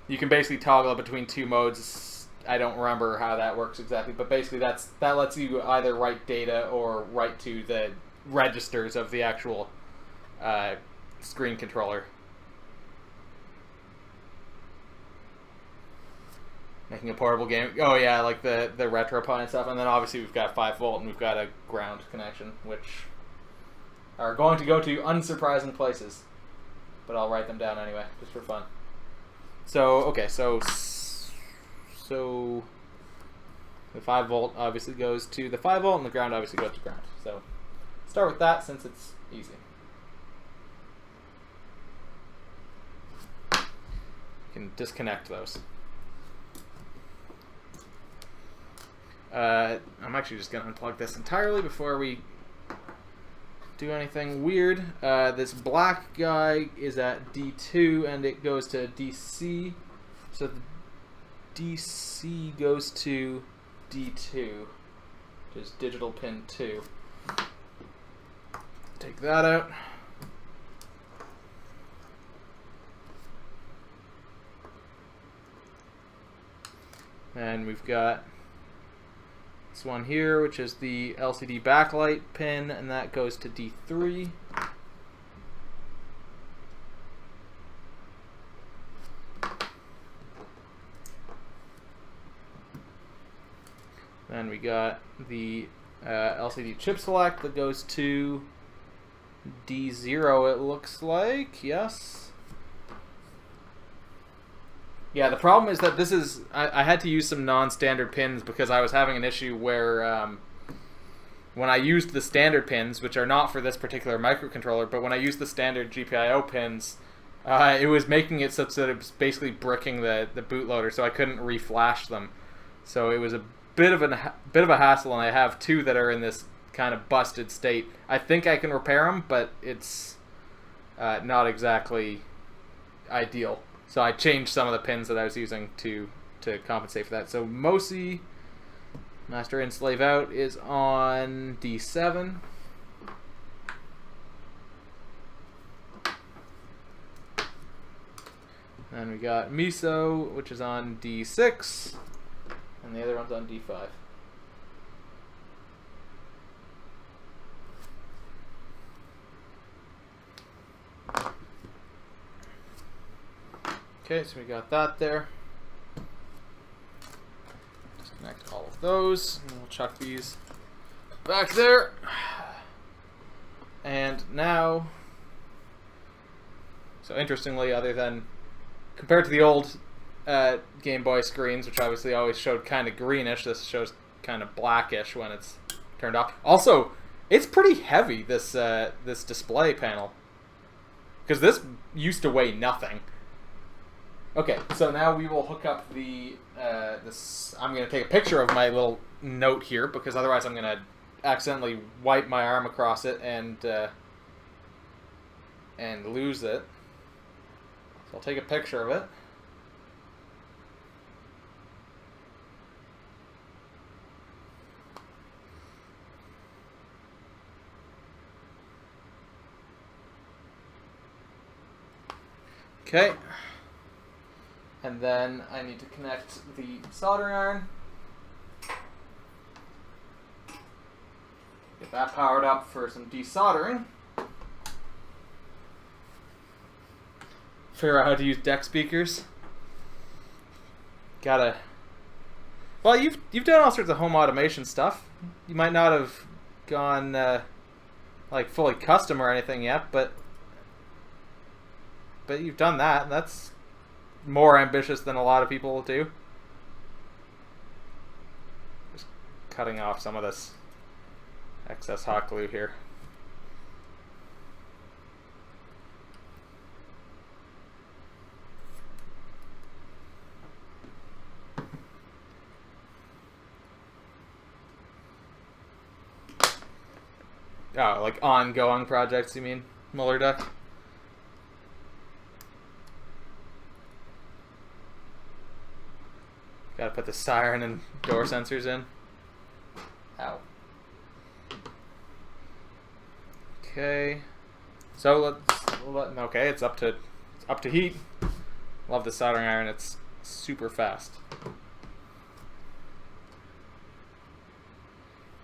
You can basically toggle it between two modes. I don't remember how that works exactly, but basically that lets you either write data or write to the registers of the actual screen controller. Making a portable game. Oh yeah, like the RetroPie and stuff. And then obviously we've got 5-volt and we've got a ground connection, which are going to go to unsurprising places. But I'll write them down anyway, just for fun. So, okay, so the 5-volt obviously goes to the 5-volt and the ground obviously goes to ground. So start with that since it's easy. You can disconnect those. I'm actually just going to unplug this entirely before we do anything weird. This black guy is at D2 and it goes to DC. So the DC goes to D2, which is digital pin 2. Take that out. And we've got this one here, which is the LCD backlight pin, and that goes to D3. Then we got the LCD chip select that goes to D0, it looks like. Yes. Yeah, the problem is that this is... I had to use some non-standard pins because I was having an issue where when I used the standard pins, which are not for this particular microcontroller, but when I used the standard GPIO pins, it was making it such that it was basically bricking the bootloader, so I couldn't reflash them. So it was a bit of a hassle, and I have two that are in this kind of busted state. I think I can repair them, but it's not exactly ideal. So I changed some of the pins that I was using to compensate for that. So MOSI, master in slave out, is on D7. Then we got MISO, which is on D6, and the other one's on D5. Okay, so we got that there. Disconnect all of those, and we'll chuck these back there. And now, so interestingly, other than, compared to the old Game Boy screens, which obviously always showed kind of greenish, this shows kind of blackish when it's turned off. Also, it's pretty heavy, this this display panel, because this used to weigh nothing. Okay, so now we will hook up the this. I'm going to take a picture of my little note here because otherwise I'm going to accidentally wipe my arm across it and lose it. So I'll take a picture of it. Okay. And then I need to connect the soldering iron. Get that powered up for some desoldering. Figure out how to use deck speakers. Gotta... Well, you've done all sorts of home automation stuff. You might not have gone like fully custom or anything yet, but you've done that, and that's more ambitious than a lot of people do. Just cutting off some of this excess hot glue here. Oh, like ongoing projects, you mean, Muller Duck? Gotta put the siren and door sensors in. Ow. Okay. So okay, it's up to heat. Love the soldering iron, it's super fast.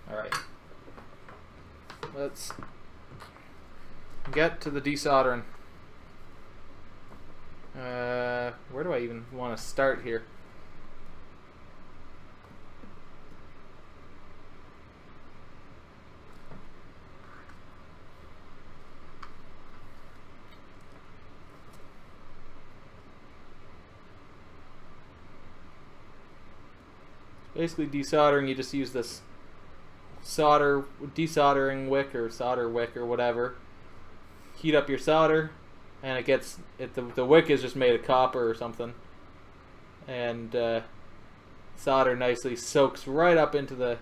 Alright. Let's get to the desoldering. Where do I even want to start here? Basically desoldering, you just use this desoldering wick or solder wick or whatever. Heat up your solder, and the wick is just made of copper or something, and solder nicely soaks right up into the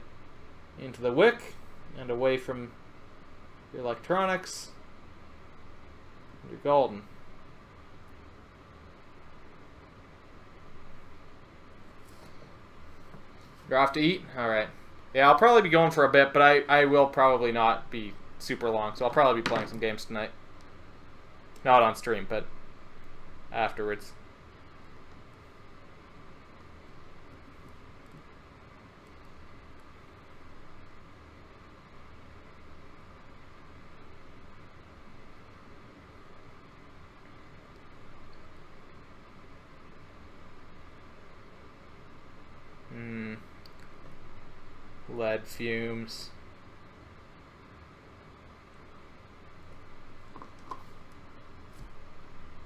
wick and away from your electronics. You're golden. You're off to eat? Alright. Yeah, I'll probably be going for a bit, but I will probably not be super long, so I'll probably be playing some games tonight. Not on stream, but afterwards. Lead fumes.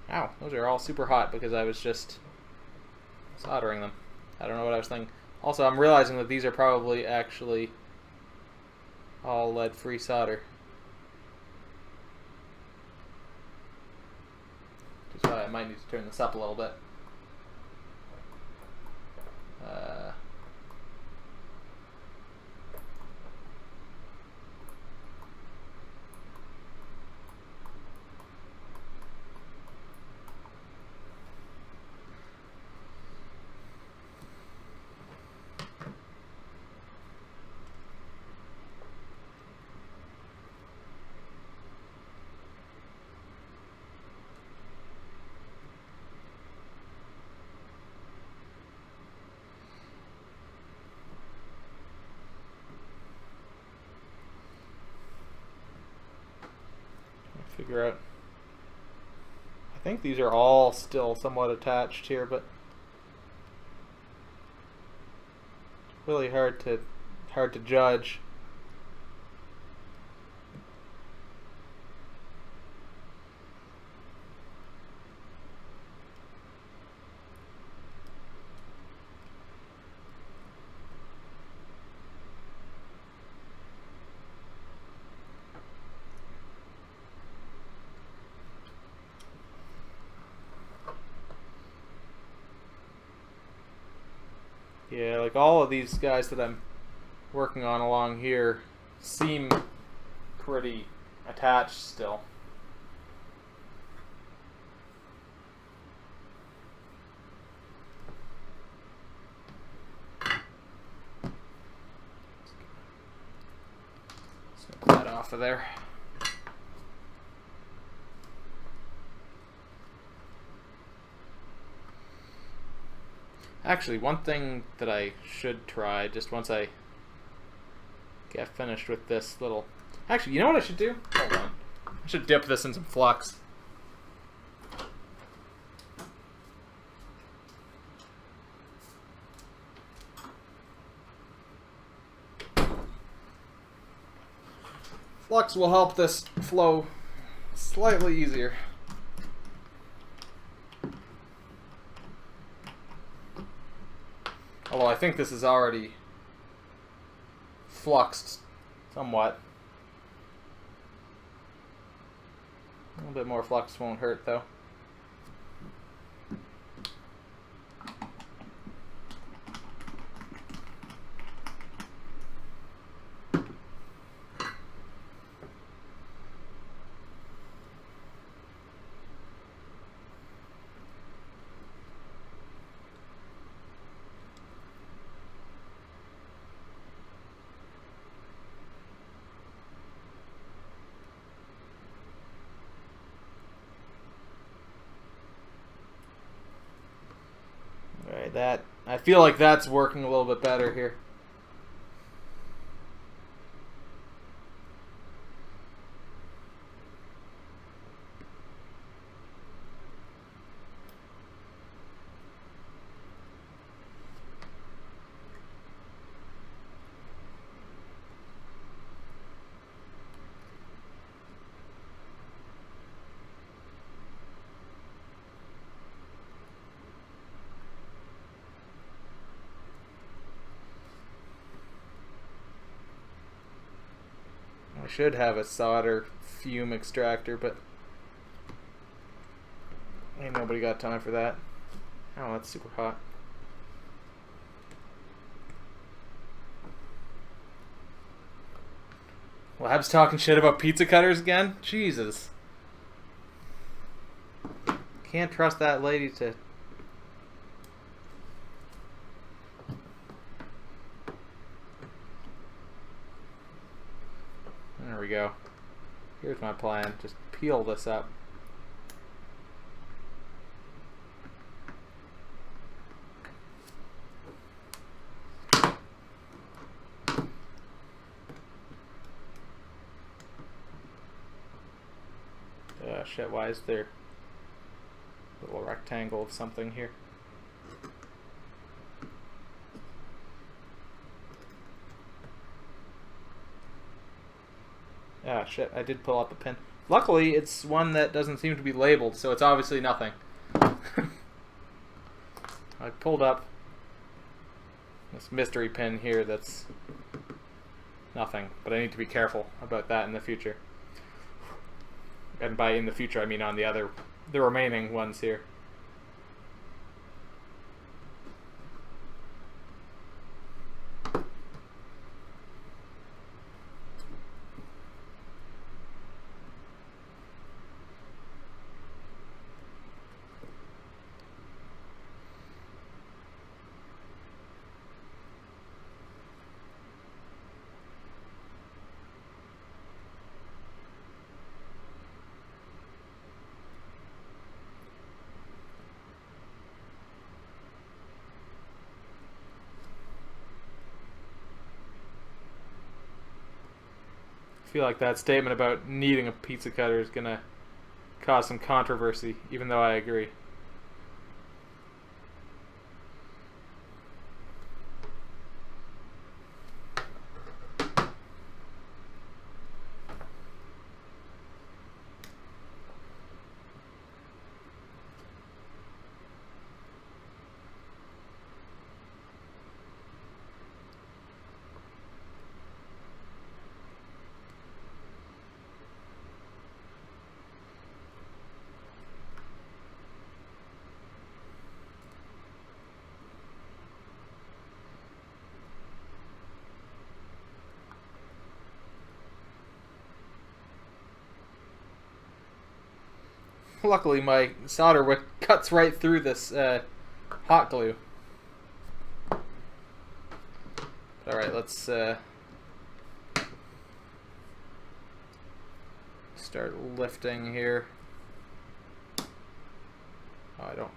Ow, those are all super hot because I was just soldering them. I don't know what I was thinking. Also, I'm realizing that these are probably actually all lead-free solder. Which is why I might need to turn this up a little bit. Figure out. I think these are all still somewhat attached here, but really hard to judge. Yeah, like all of these guys that I'm working on along here seem pretty attached still. Snip that off of there. Actually, one thing that I should try just once I get finished with this little... Actually, you know what I should do? Hold on. I should dip this in some flux. Flux will help this flow slightly easier. Although I think this is already fluxed somewhat. A little bit more flux won't hurt though. That I feel like that's working a little bit better here. I should have a solder fume extractor, but ain't nobody got time for that. Oh, that's super hot. Lab's talking shit about pizza cutters again? Jesus. Can't trust that lady to... There we go. Here's my plan. Just peel this up. Shit, why is there a little rectangle of something here? Ah, shit, I did pull out the pin. Luckily, it's one that doesn't seem to be labeled, so it's obviously nothing. I pulled up this mystery pin here that's nothing, but I need to be careful about that in the future. And by in the future, I mean on the remaining ones here. I feel like that statement about needing a pizza cutter is gonna cause some controversy, even though I agree. Luckily, my solder wick cuts right through this hot glue. Alright, let's start lifting here. Oh, I don't.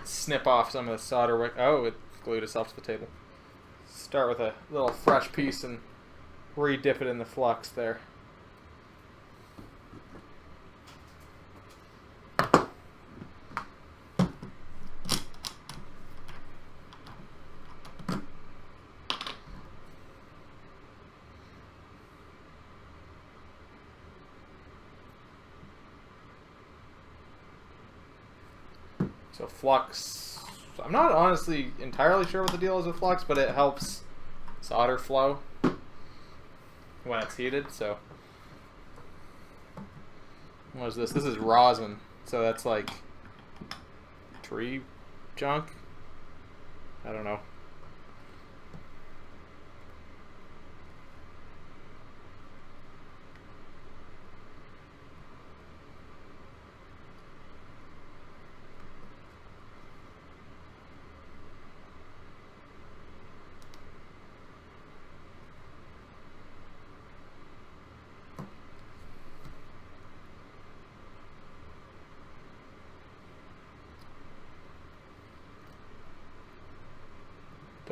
Snip off some of the solder wick. Oh, it glued itself to the table. Start with a little fresh piece and re-dip it in the flux there. So flux, I'm not honestly entirely sure what the deal is with flux, but it helps solder flow when it's heated. So what is this? This is rosin, so that's like tree junk. I don't know.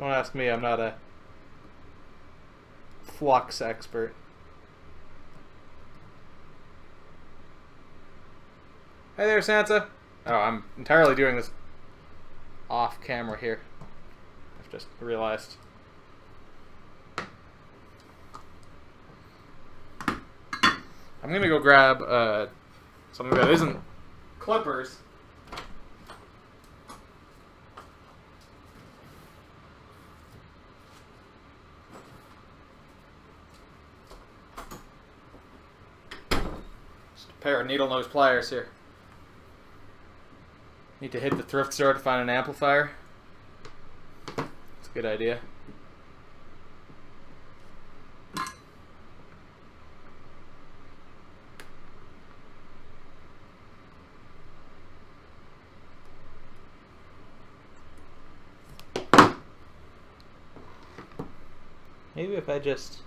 Don't ask me, I'm not a flux expert. Hey there, Santa. Oh, I'm entirely doing this off camera here. I've just realized. I'm gonna go grab something that isn't clippers. Just a pair of needle nose pliers here. Need to hit the thrift store to find an amplifier. It's a good idea. Maybe if I just...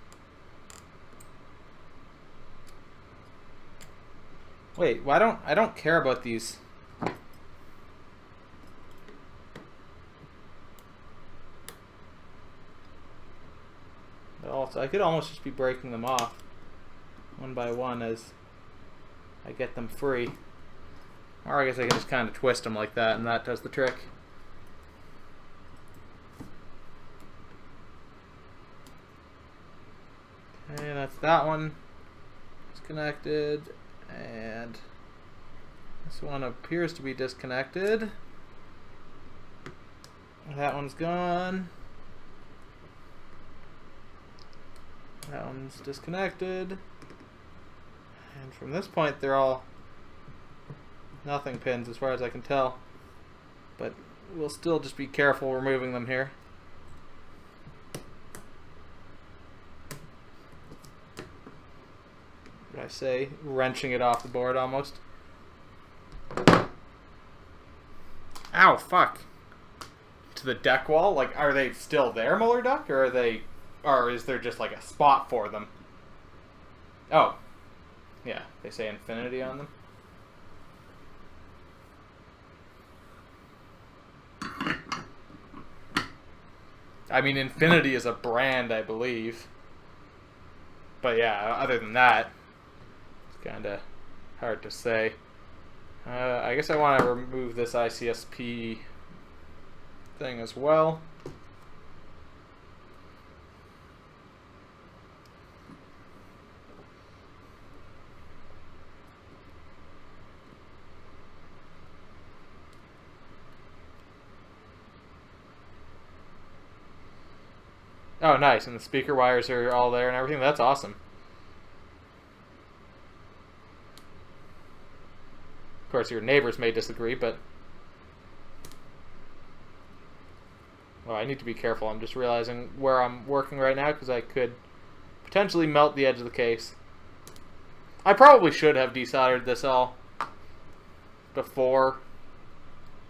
Wait, why don't I don't care about these. Also, I could almost just be breaking them off one by one as I get them free. Or I guess I can just kind of twist them like that and that does the trick. Okay, that's that one. Disconnected. And this one appears to be disconnected. That one's gone. That one's disconnected. And from this point, they're all nothing pins as far as I can tell. But we'll still just be careful removing them here. What did I say? Wrenching it off the board almost. Ow, fuck. To the deck wall? Like, are they still there, Muller Duck? Or are they... Or is there just like a spot for them? Oh. Yeah, they say infinity on them. I mean, Infinity is a brand, I believe. But yeah, other than that, it's kind of hard to say. I guess I want to remove this ICSP thing as well. Oh, nice. And the speaker wires are all there and everything. That's awesome. Of course, your neighbors may disagree, but... Oh, I need to be careful. I'm just realizing where I'm working right now because I could potentially melt the edge of the case. I probably should have desoldered this all before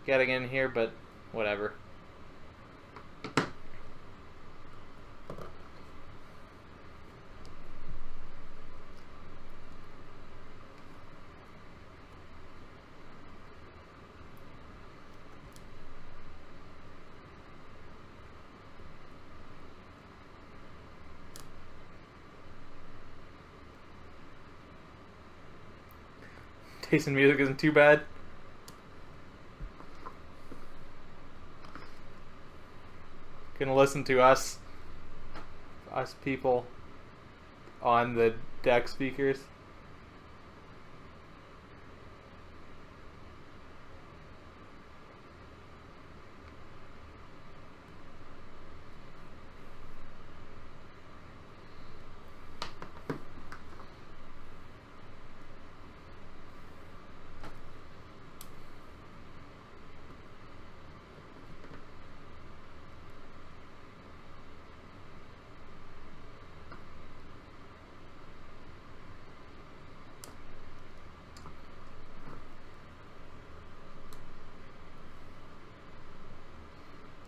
getting in here, but whatever. Taste in music isn't too bad. Gonna listen to us people on the deck speakers.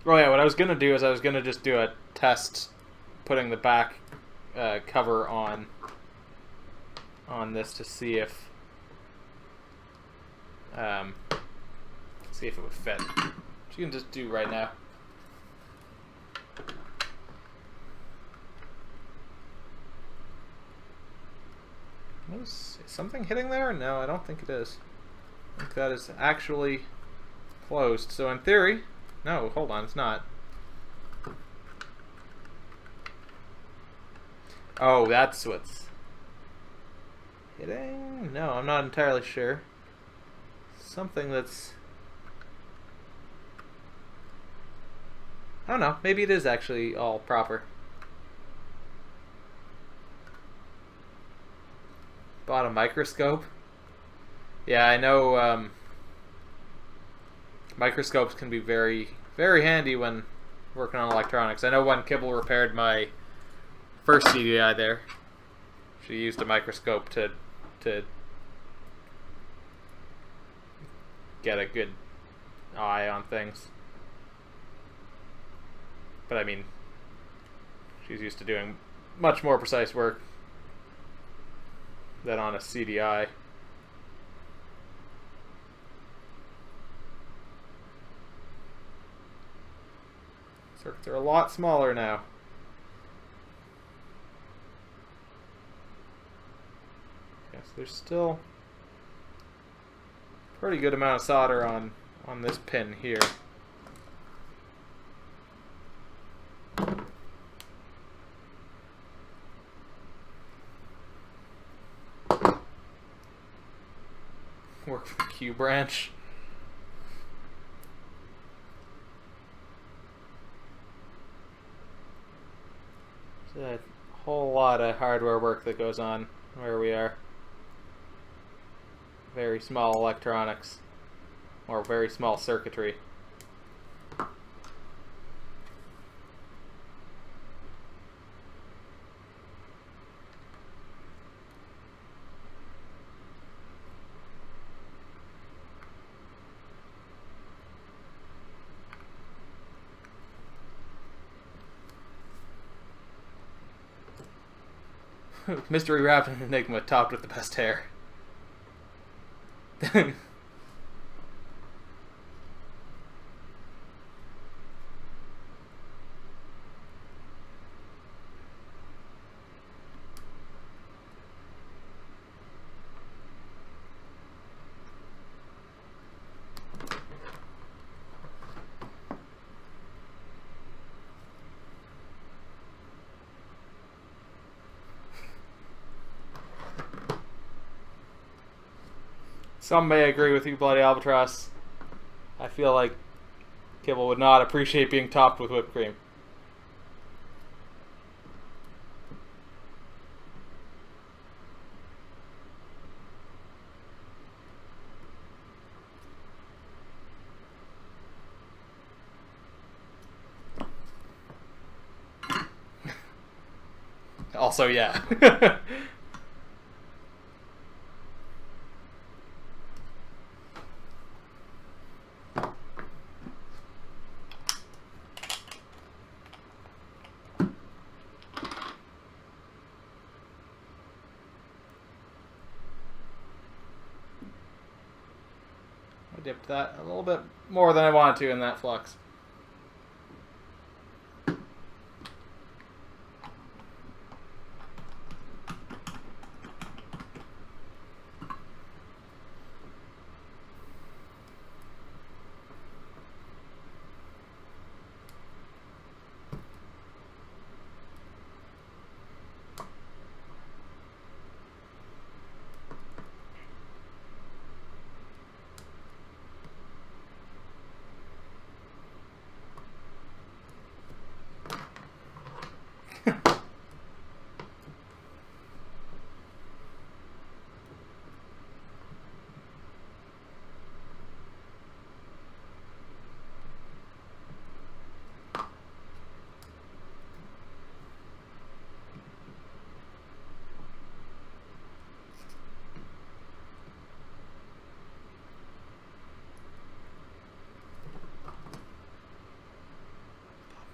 Oh yeah, what I was going to do is I was going to just do a test putting the back cover on this to see if it would fit. Which you can just do right now. Is something hitting there? No, I don't think it is. I think that is actually closed. So in theory, no, hold on, it's not. Oh, that's what's hitting? No, I'm not entirely sure. Something that's... I don't know, maybe it is actually all proper. Bought a microscope. Yeah, I know microscopes can be very, very handy when working on electronics. I know when Kibble repaired my first CDI there, she used a microscope to get a good eye on things. But I mean, she's used to doing much more precise work than on a CDI. Circuits are a lot smaller now. Yes, there's still a pretty good amount of solder on this pin here. Work for the Q branch. There's a whole lot of hardware work that goes on where we are. Very small electronics, or very small circuitry. Mystery Wrapped Enigma topped with the best hair. Some may agree with you, Bloody Albatross. I feel like Kibble would not appreciate being topped with whipped cream. Also, yeah. I dipped that a little bit more than I wanted to in that flux.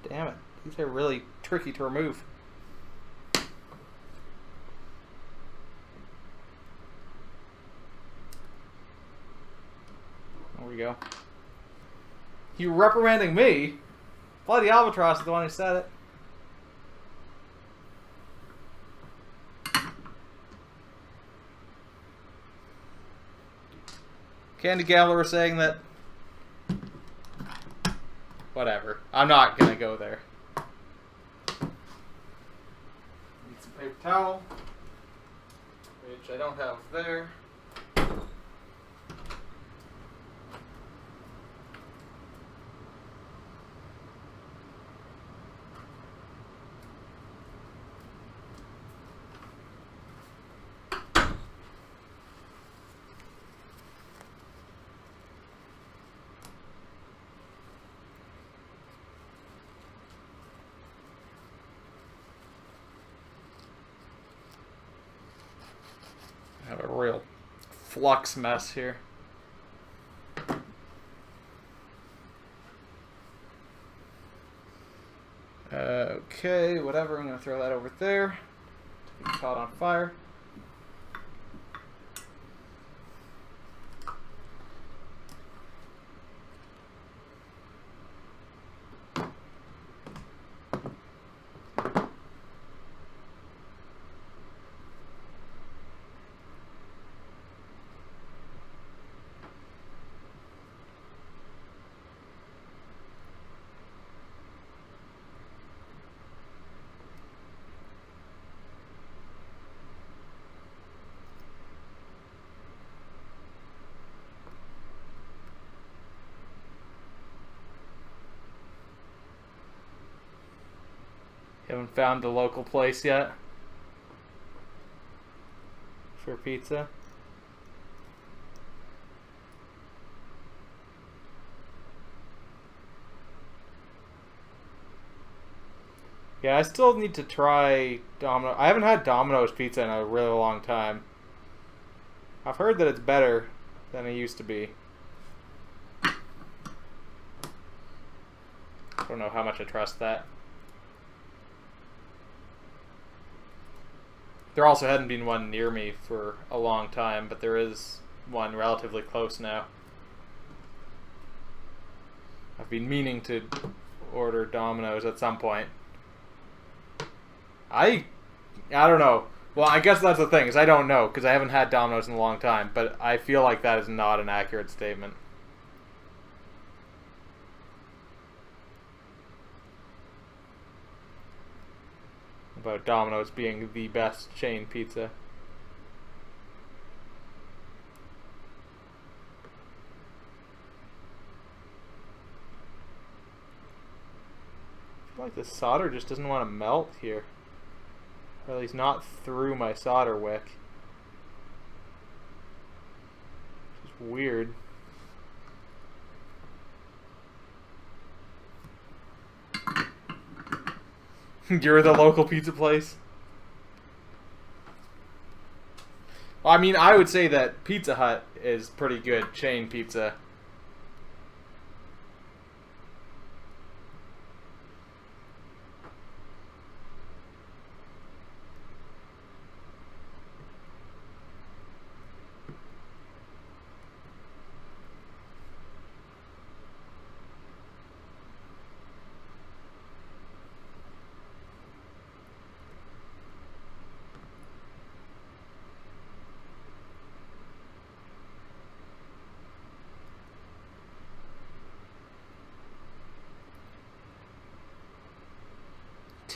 Damn it. These are really tricky to remove. There we go. You reprimanding me? Bloody Albatross is the one who said it. Candy Gambler was saying that. Whatever. I'm not gonna go there. Need some paper towel, which I don't have there. I have a real flux mess here. Okay, whatever. I'm going to throw that over there. It's caught on fire. Haven't found the local place yet for pizza. Yeah, I still need to try Domino. I haven't had Domino's pizza in a really long time. I've heard that it's better than it used to be. I don't know how much I trust that. There also hadn't been one near me for a long time, but there is one relatively close now. I've been meaning to order Domino's at some point. I don't know. Well, I guess that's the thing, is I don't know, because I haven't had Domino's in a long time, but I feel like that is not an accurate statement. About Domino's being the best chain pizza. I feel like the solder just doesn't want to melt here. Or at least not through my solder wick. Which is weird. You're the local pizza place? Well, I mean, I would say that Pizza Hut is pretty good chain pizza.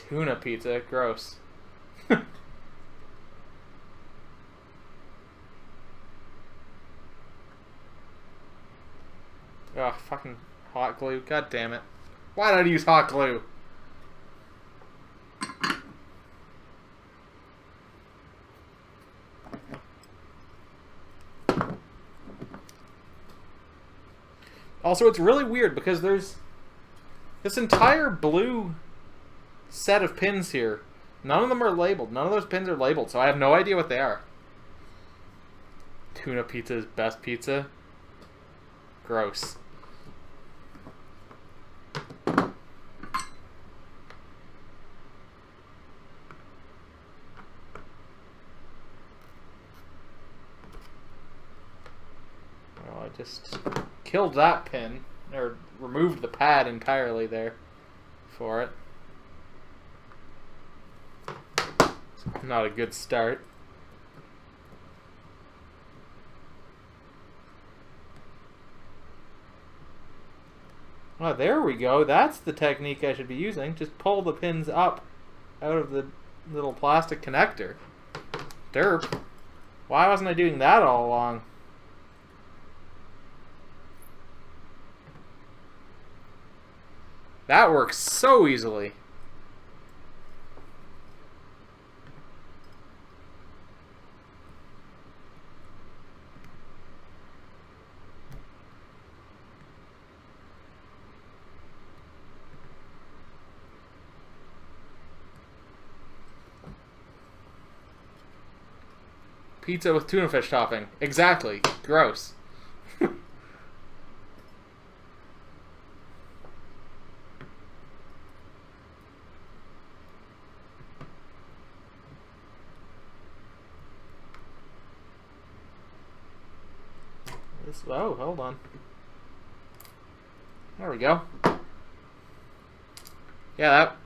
Tuna pizza, gross. Ugh, fucking hot glue. God damn it. Why did I use hot glue? Also, it's really weird because there's this entire blue set of pins here. None of them are labeled. None of those pins are labeled, so I have no idea what they are. Tuna pizza is best pizza. Gross. Well, I just killed that pin, or removed the pad entirely there. for it. Not a good start. Oh, there we go. That's the technique I should be using. Just pull the pins up out of the little plastic connector. Derp. Why wasn't I doing that all along? That works so easily. Pizza with tuna fish topping. Exactly. Gross. Oh, hold on. There we go. Yeah, that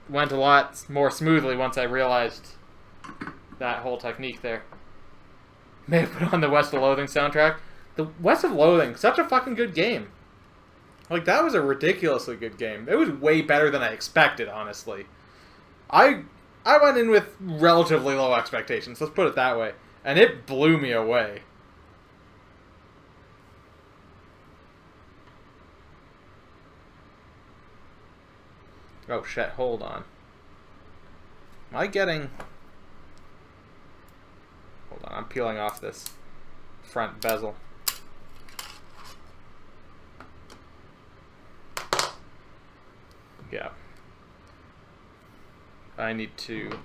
went a lot more smoothly once I realized that whole technique there. May have put on the West of Loathing soundtrack. The West of Loathing, such a fucking good game. Like, that was a ridiculously good game. It was way better than I expected, honestly. I went in with relatively low expectations, let's put it that way. And it blew me away. Oh shit, hold on. Am I getting... Hold on, I'm peeling off this front bezel. Yeah. I need to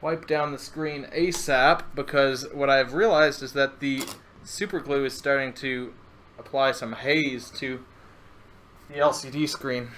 wipe down the screen ASAP because what I've realized is that the super glue is starting to apply some haze to the LCD screen.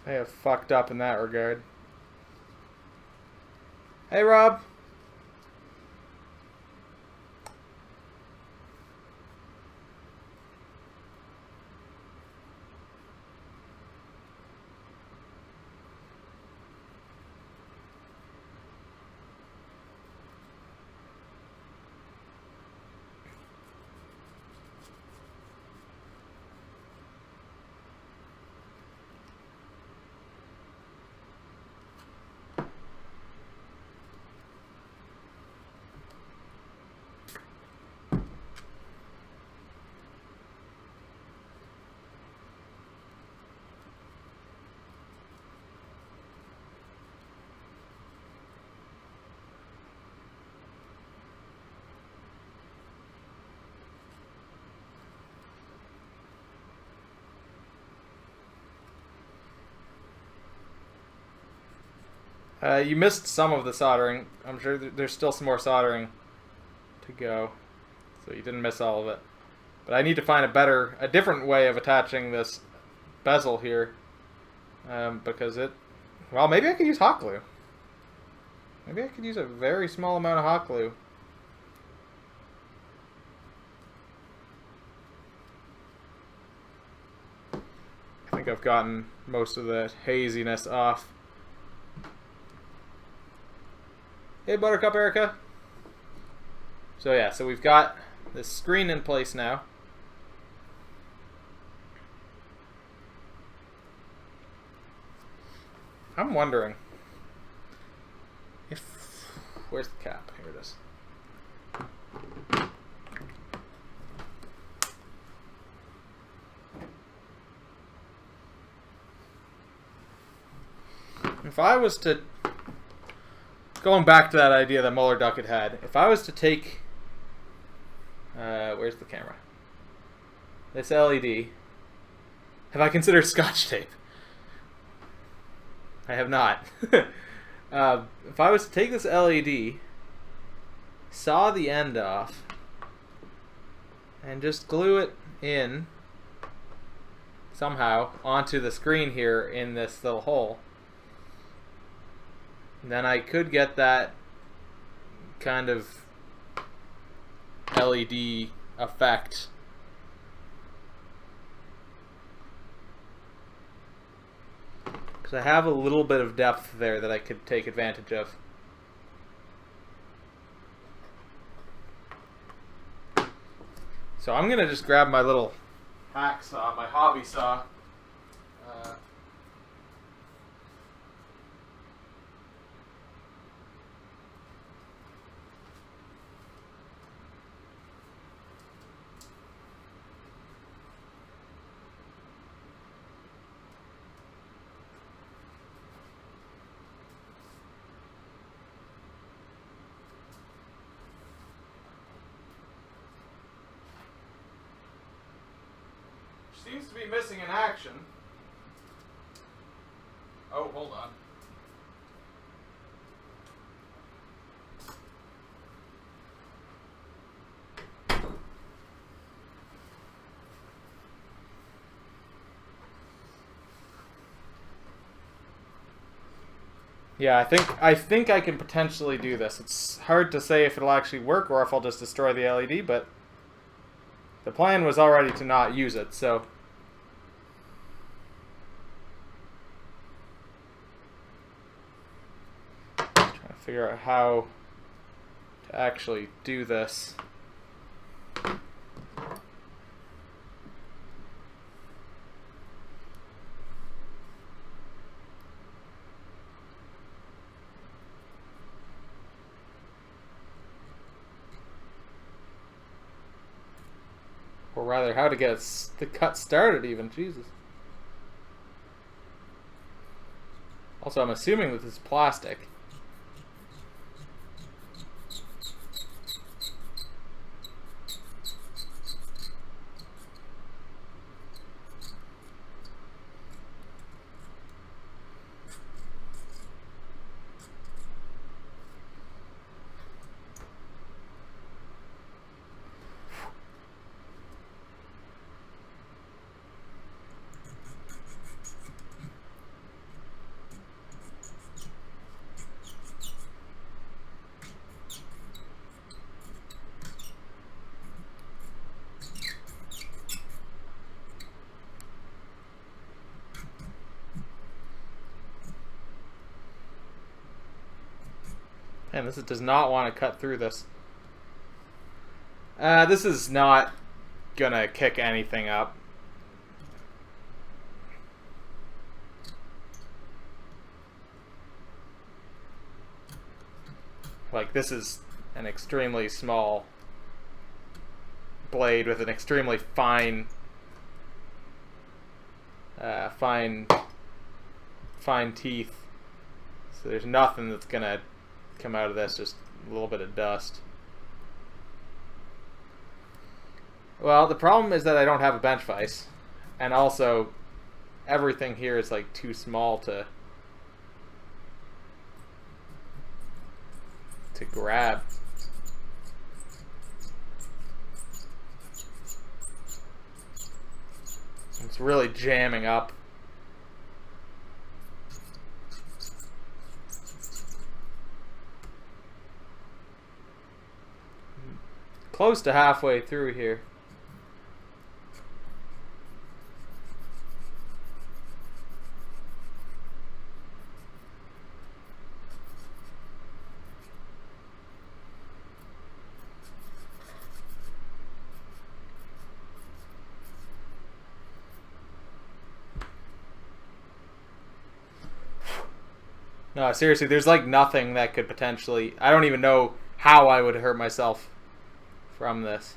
I have fucked up in that regard. Hey, Rob. You missed some of the soldering. I'm sure there's still some more soldering to go. So you didn't miss all of it. But I need to find a different way of attaching this bezel here. Because well, maybe I could use hot glue. Maybe I could use a very small amount of hot glue. I think I've gotten most of the haziness off. Hey, Buttercup Erica. So yeah, so we've got this screen in place now. I'm wondering if... Where's the cap? Here it is. If I was to... Going back to that idea that Muller Duck had, if I was to take... where's the camera? This LED. Have I considered Scotch tape? I have not. If I was to take this LED, saw the end off, and just glue it in somehow onto the screen here in this little hole, then I could get that kind of LED effect. Because I have a little bit of depth there that I could take advantage of. So I'm going to just grab my little hacksaw, my hobby saw. Seems to be missing in action. Oh, hold on. Yeah, I think I can potentially do this. It's hard to say if it'll actually work or if I'll just destroy the LED, but the plan was already to not use it, so trying to figure out how to actually do this. Or rather, how to get the cut started even. Jesus. Also, I'm assuming that this is plastic. Man, this does not want to cut through this. This is not gonna kick anything up. Like, this is an extremely small blade with an extremely fine teeth. So there's nothing that's gonna come out of this, just a little bit of dust. Well, the problem is that I don't have a bench vise, and also everything here is like too small to grab. It's really jamming up. Close to halfway through here. No, seriously, there's like nothing that could potentially... I don't even know how I would hurt myself from this.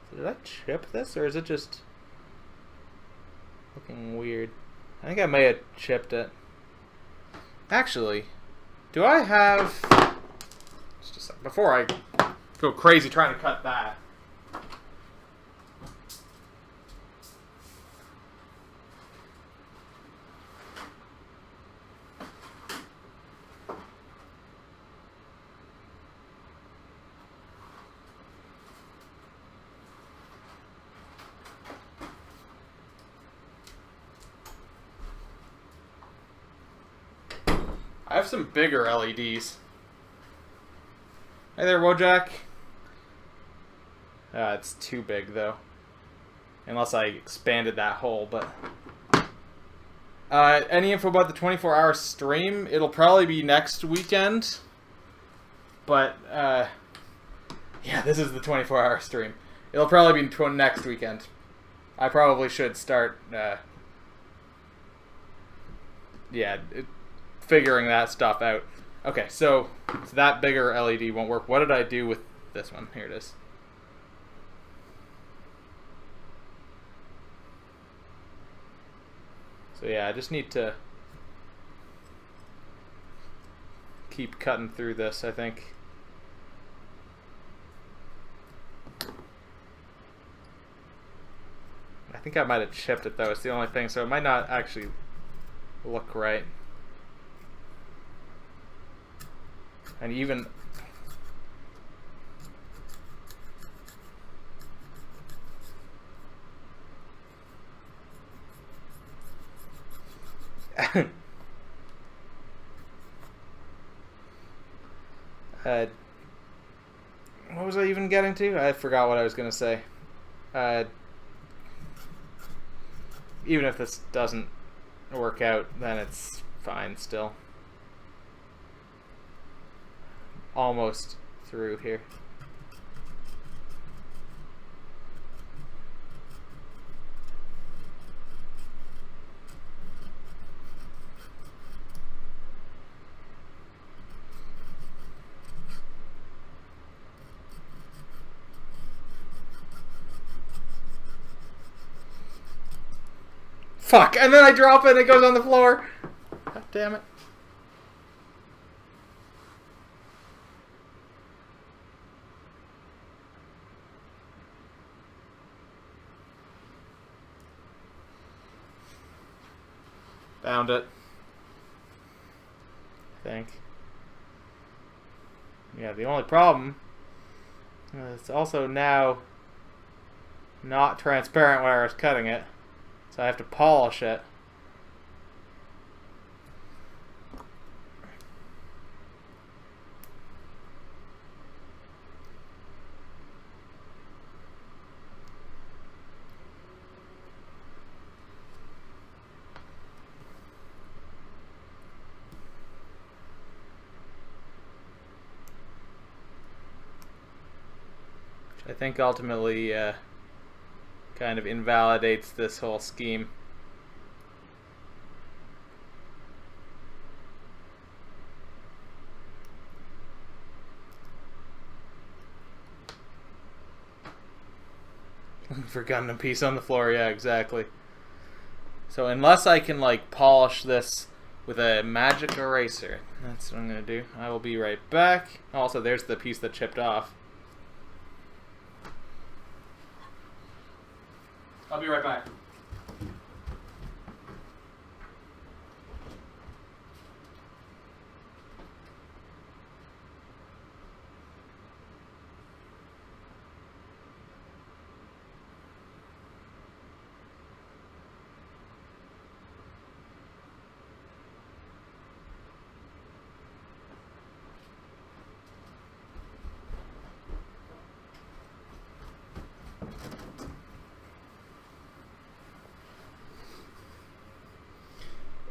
So did I chip this, or is it just looking weird? I think I may have chipped it. Actually, do I have... Just a sec. Before I go crazy trying to cut that. I have some bigger LEDs. Hey there, Wojak. It's too big, though. Unless I expanded that hole, but... any info about the 24-hour stream? It'll probably be next weekend. But, yeah, this is the 24-hour stream. It'll probably be next weekend. I probably should start, figuring that stuff out. Okay, so that bigger LED won't work. What did I do with this one? Here it is. So yeah, I just need to keep cutting through this, I think. I think I might have chipped it though, it's the only thing, so it might not actually look right. And even... what was I even getting to? I forgot what I was going to say. Even if this doesn't work out, then it's fine still. Almost through here. Fuck, and then I drop it and it goes on the floor. God damn it. Found it. I think. Yeah, the only problem is it's also now not transparent where I was cutting it. So I have to polish it. Which I think ultimately kind of invalidates this whole scheme. For Gundam piece on the floor, yeah, exactly. So unless I can like polish this with a magic eraser, that's what I'm gonna do. I will be right back. Also, there's the piece that chipped off. I'll be right back.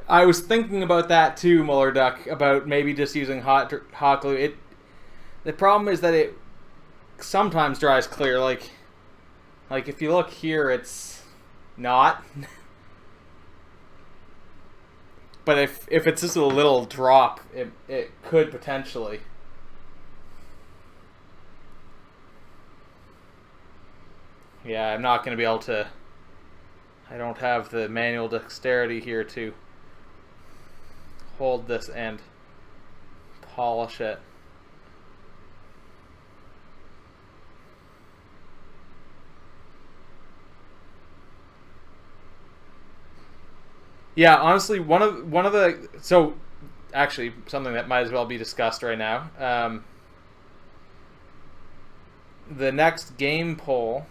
I was thinking about that too, Muller Duck, about maybe just using hot glue. The problem is that it sometimes dries clear. Like if you look here, it's not. But if it's just a little drop, it could potentially. Yeah, I'm not going to be able to. I don't have the manual dexterity here to hold this and polish it. Yeah, honestly, one of the actually something that might as well be discussed right now. The next game poll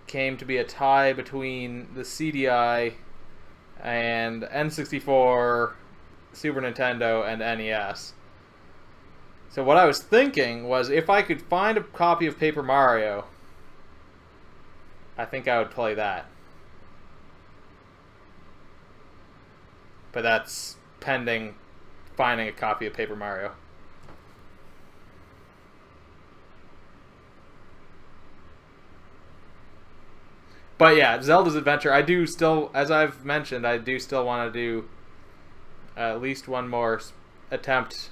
came to be a tie between the CDI and N64 Super Nintendo, and NES. So what I was thinking was if I could find a copy of Paper Mario, I think I would play that. But that's pending finding a copy of Paper Mario. But yeah, Zelda's Adventure, I do still, as I've mentioned, I do still want to do at least one more attempt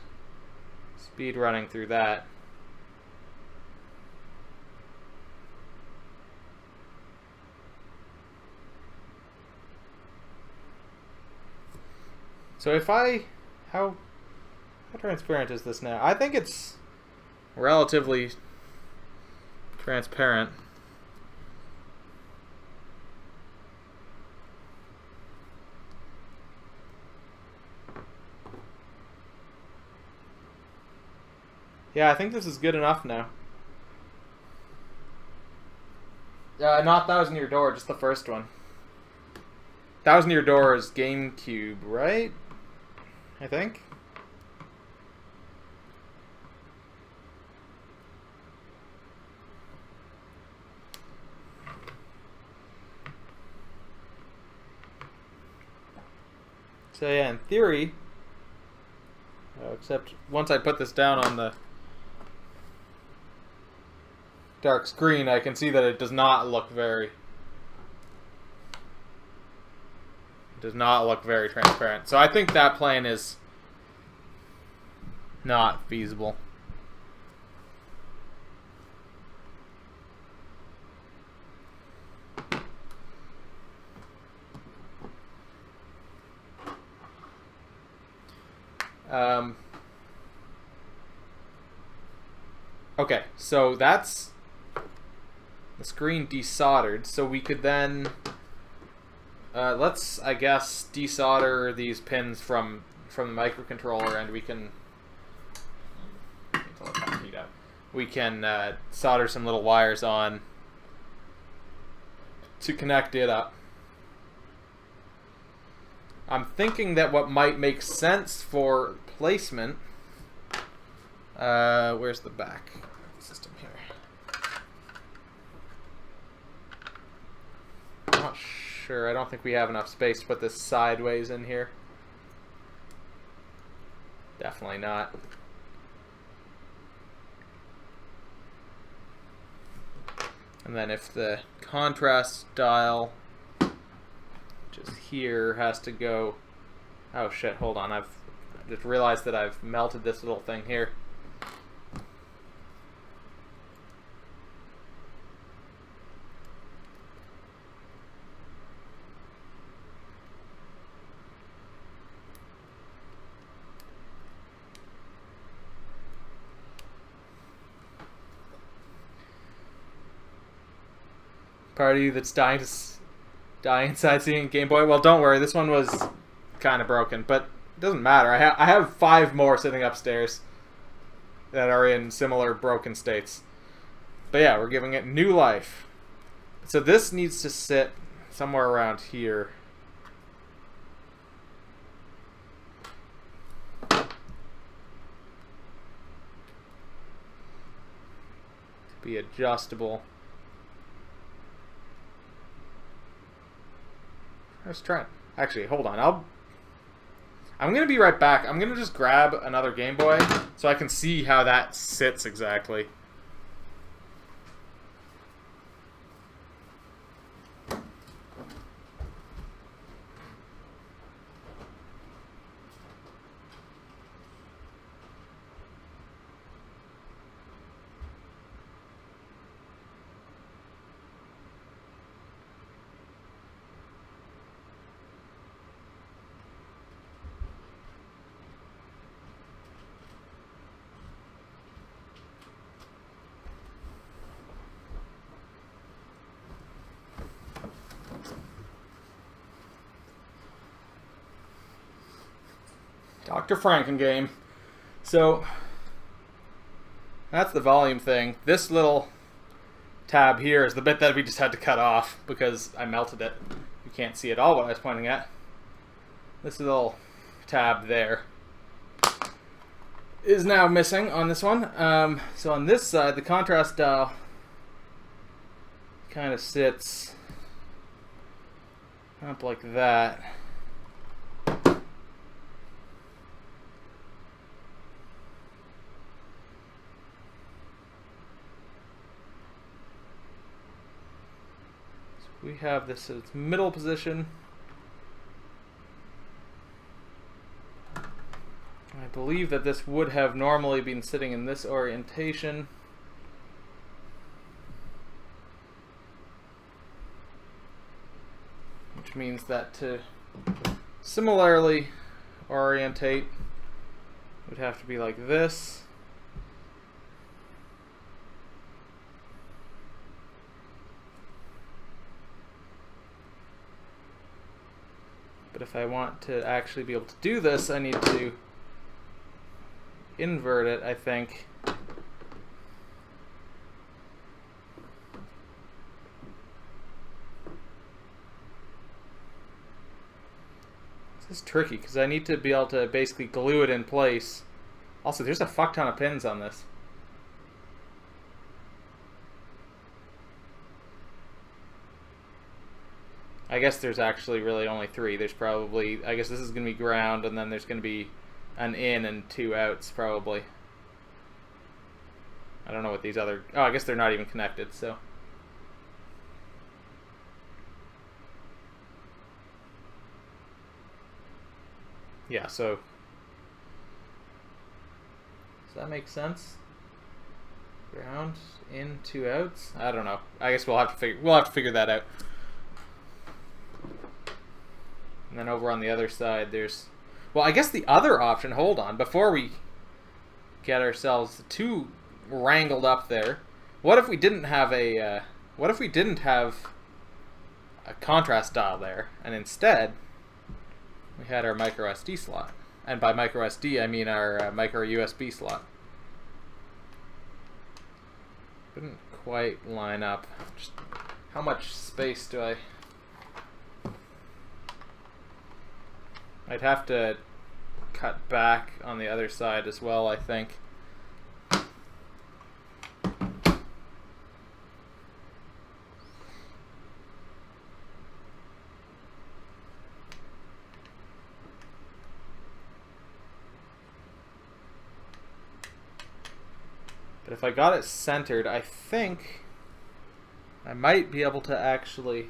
speed running through that. So if how transparent is this now? I think it's relatively transparent. Yeah, I think this is good enough now. Not Thousand Year Door, just the first one. Thousand Year Door is GameCube, right? I think. So yeah, in theory, except once I put this down on the dark screen, I can see that it does not look very transparent. So I think that plane is not feasible. Okay, so that's the screen desoldered, so we could then let's, I guess, desolder these pins from the microcontroller, and we can solder some little wires on to connect it up. I'm thinking that what might make sense for placement, where's the back system here? I'm not sure. I don't think we have enough space to put this sideways in here. Definitely not. And then if the contrast dial, which is here, has to go... Oh shit, hold on. I've just realized that I've melted this little thing here. Party that's dying inside seeing Game Boy. Well, don't worry. This one was kind of broken, but it doesn't matter. I have 5 more sitting upstairs that are in similar broken states. But yeah, we're giving it new life. So this needs to sit somewhere around here. Be adjustable. Let's try it. Actually, hold on. I'm gonna be right back. I'm gonna just grab another Game Boy so I can see how that sits exactly. Dr. Frankengame. So that's the volume thing. This little tab here is the bit that we just had to cut off because I melted it. You can't see at all what I was pointing at. This little tab there is now missing on this one. So on this side, the contrast dial kind of sits up like that. So we have this at its middle position. I believe that this would have normally been sitting in this orientation. Which means that to similarly orientate would have to be like this. But if I want to actually be able to do this, I need to invert it, I think. This is tricky because I need to be able to basically glue it in place. Also, there's a fuck ton of pins on this. I guess there's actually really only 3. There's probably, I guess this is going to be ground, and then there's going to be an in and 2 outs, probably. I don't know what these other... Oh, I guess they're not even connected, so... Yeah, so... Does that make sense? Ground, in, 2 outs? I don't know. I guess we'll have to figure that out. And then over on the other side, there's... Well, I guess the other option, hold on, before we get ourselves too wrangled up there, what if we didn't have a contrast dial there, and instead we had our micro SD slot? And by micro SD, I mean our micro USB slot. Couldn't quite line up. Just how much space do I... I'd have to cut back on the other side as well, I think. But if I got it centered, I think I might be able to actually...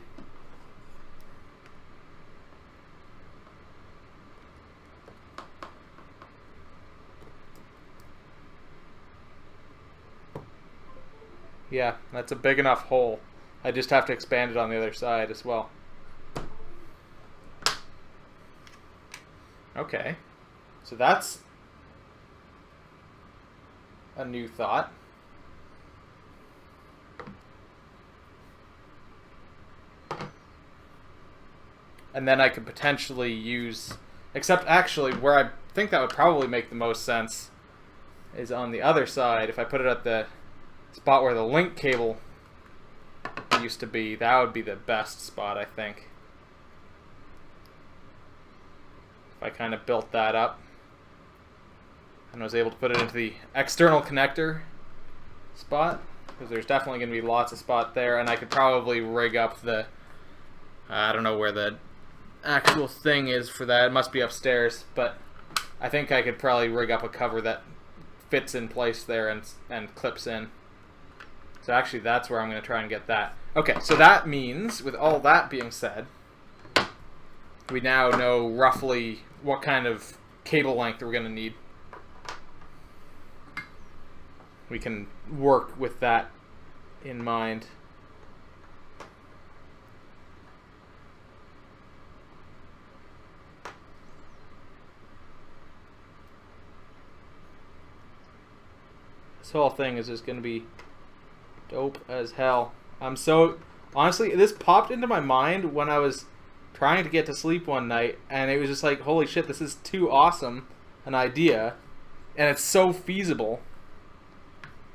Yeah, that's a big enough hole. I just have to expand it on the other side as well. Okay, so that's a new thought. And then I could potentially use, except actually where I think that would probably make the most sense is on the other side. If I put it at the spot where the link cable used to be, that would be the best spot, I think. If I kind of built that up and was able to put it into the external connector spot, because there's definitely going to be lots of spot there, and I could probably rig up the, I don't know where the actual thing is for that. It must be upstairs, but I think I could probably rig up a cover that fits in place there and clips in. So actually that's where I'm going to try and get that. Okay, so that means, with all that being said, we now know roughly what kind of cable length we're going to need. We can work with that in mind. This whole thing is just going to be dope as hell. I'm so... Honestly, this popped into my mind when I was trying to get to sleep one night, and it was just like, holy shit, this is too awesome an idea, and it's so feasible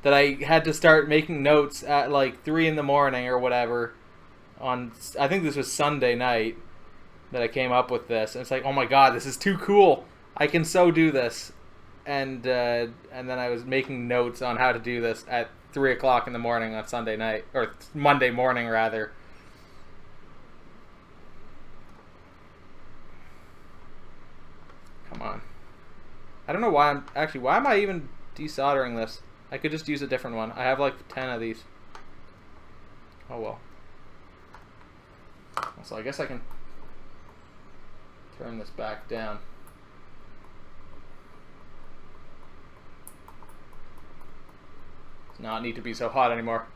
that I had to start making notes at like 3 in the morning or whatever on, I think this was Sunday night, that I came up with this. And it's like, oh my god, this is too cool. I can so do this. And then I was making notes on how to do this at 3 o'clock in the morning on Sunday night, or Monday morning rather. Come on. I don't know why why am I even desoldering this? I could just use a different one. I have like 10 of these. Oh well. So I guess I can turn this back down. Does not need to be so hot anymore.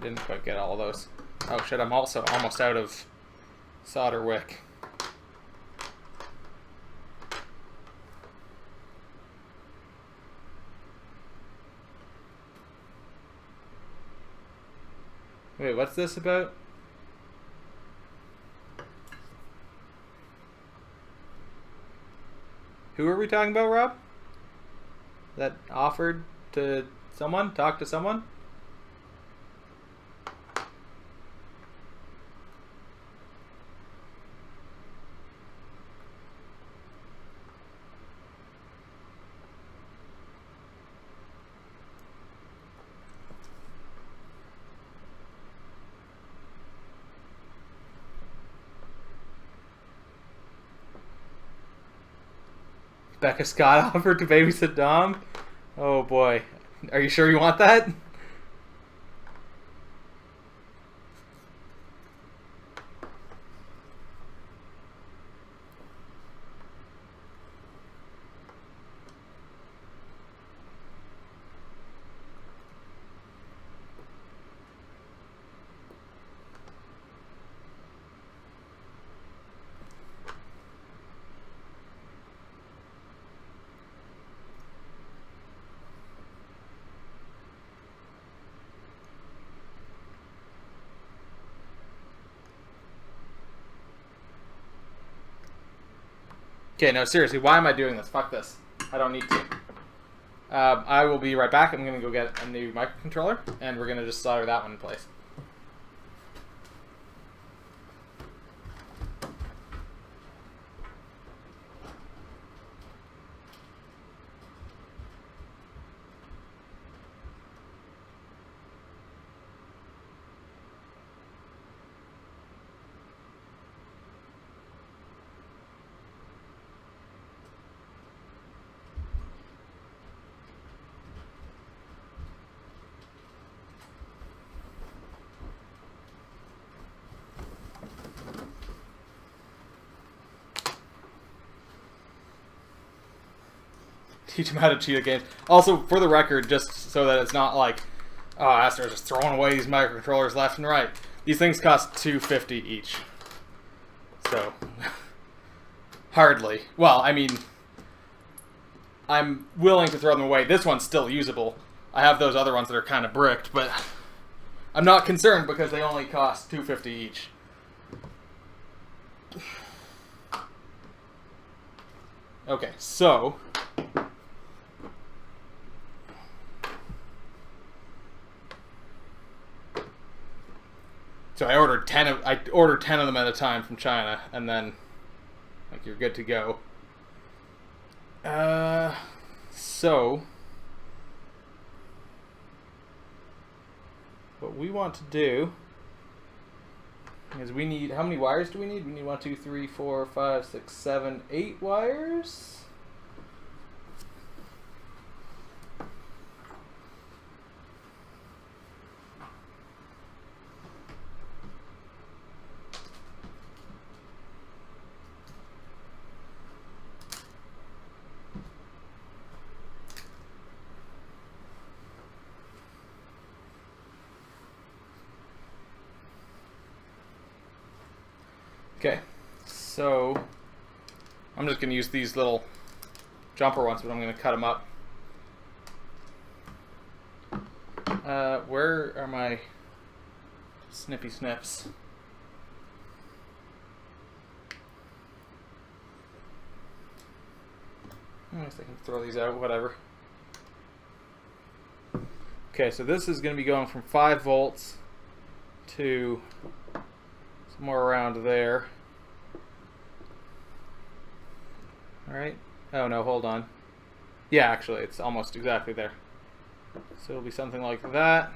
Didn't quite get all of those. Oh shit, I'm also almost out of solder wick. Wait, what's this about? Who are we talking about, Rob? That offered to someone? Talk to someone? Becca Scott offered to babysit Dom? Oh boy. Are you sure you want that? Okay, no, seriously, why am I doing this? Fuck this. I don't need to. I will be right back. I'm going to go get a new microcontroller, and we're going to just solder that one in place. Teach him how to cheat at games. Also, for the record, just so that it's not like, oh, Aster's just throwing away these microcontrollers left and right. These things cost $250 each. So, hardly. Well, I mean, I'm willing to throw them away. This one's still usable. I have those other ones that are kind of bricked, but I'm not concerned because they only cost $250 each. Okay, so I ordered 10 of them at a time from China, and then like you're good to go. So what we want to do is we need, how many wires do we need? We need 1, 2, 3, 4, 5, 6, 7, 8 wires. Okay, so I'm just going to use these little jumper ones, but I'm going to cut them up. Where are my snippy snips? I guess I can throw these out, whatever. Okay, so this is going to be going from 5 volts to somewhere around there. Alright. Oh no, hold on. Yeah, actually, it's almost exactly there. So it'll be something like that.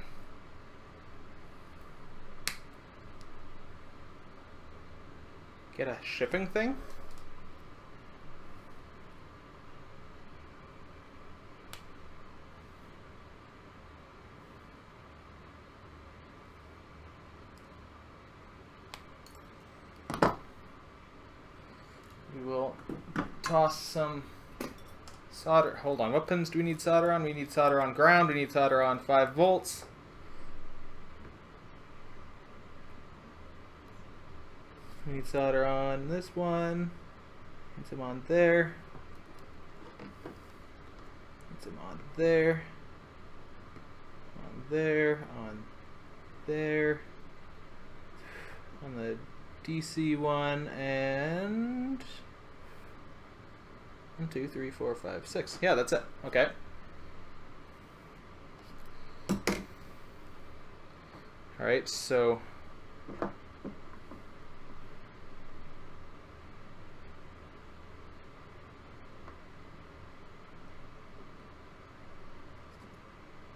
Get a shipping thing? We will toss some solder. Hold on, what pins do we need solder on? We need solder on ground, we need solder on 5 volts. We need solder on this one. Need some on there. Need some on there. On there. On there. On the DC one, and 1, 2, 3, 4, 5, 6. Yeah, that's it. Okay. Alright, so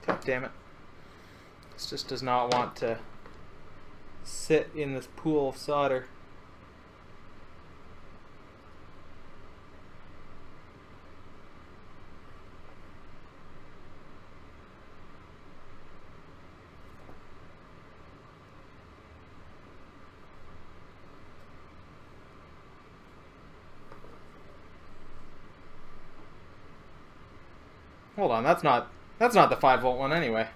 God damn it. This just does not want to sit in this pool of solder. Hold on, that's not the 5 volt one anyway.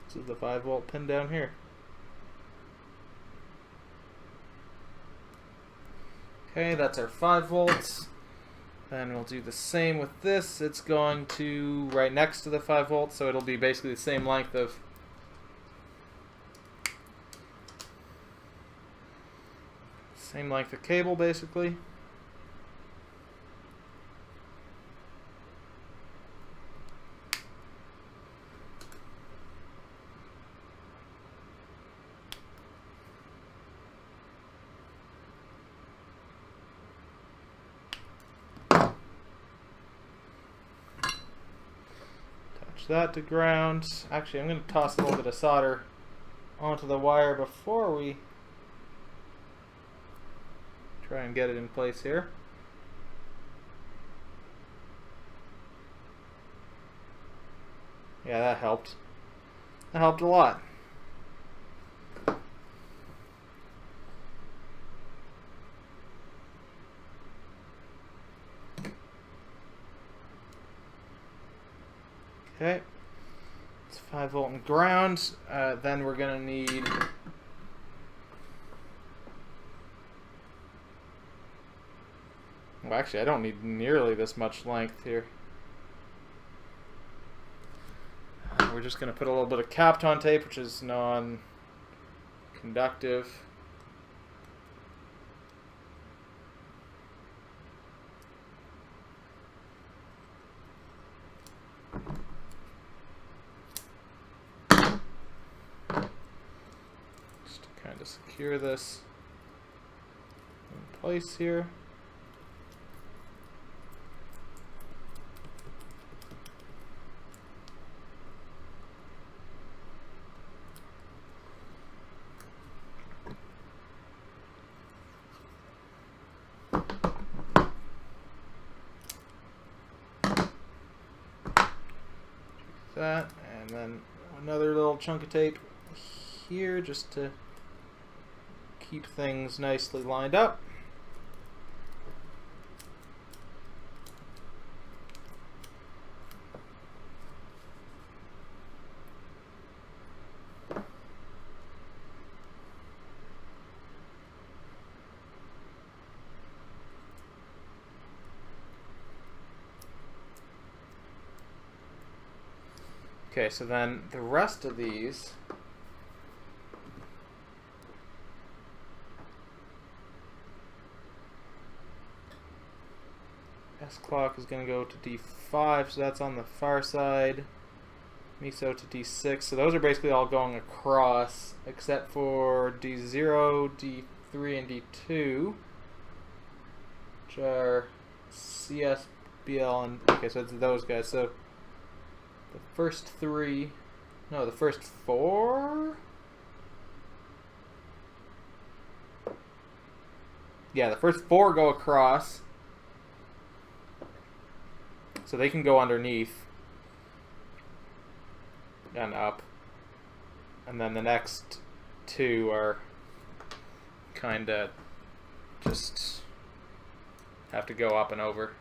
This is the 5 volt pin down here. Okay, that's our 5 volts. Then we'll do the same with this. It's going to right next to the 5 volts, so it'll be basically the same length of cable, basically. That to ground. Actually, I'm going to toss a little bit of solder onto the wire before we try and get it in place here. Yeah, that helped. That helped a lot. Okay, it's 5 volt and ground. Then we're gonna need well, actually, I don't need nearly this much length here. We're just gonna put a little bit of Kapton tape, which is non-conductive. Secure this in place here. That, and then another little chunk of tape here just to keep things nicely lined up. Okay, so then the rest of these... S clock is going to go to D5, so that's on the far side. Miso to D6, so those are basically all going across, except for D0, D3, and D2, which are CS, BL, and... Okay, so it's those guys. So the first three... No, the first four? Yeah, the first four go across. So they can go underneath and up. And then the next two are kind of just have to go up and over.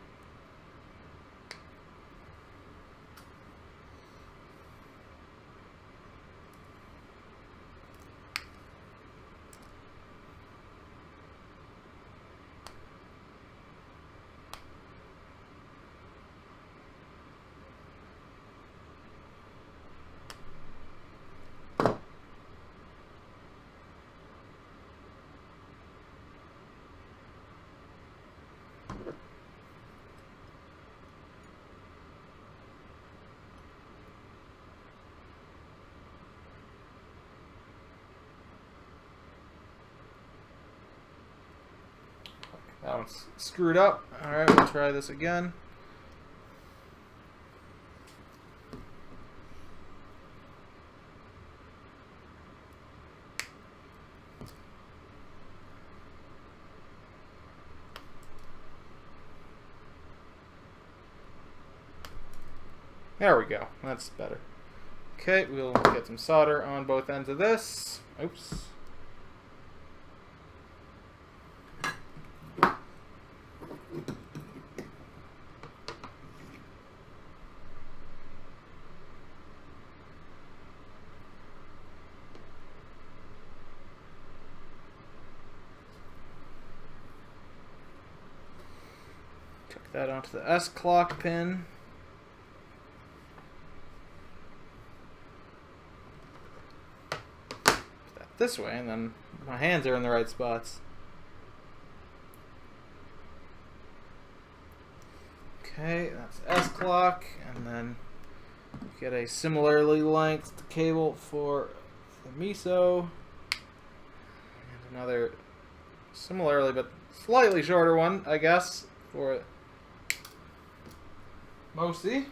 That one's screwed up. Alright, we'll try this again. There we go. That's better. Okay, we'll get some solder on both ends of this. Oops. Tuck that onto the S clock pin. This way, and then my hands are in the right spots. Okay, that's S clock, and then get a similarly lengthed cable for the Miso, and another similarly but slightly shorter one, I guess, for Mosi.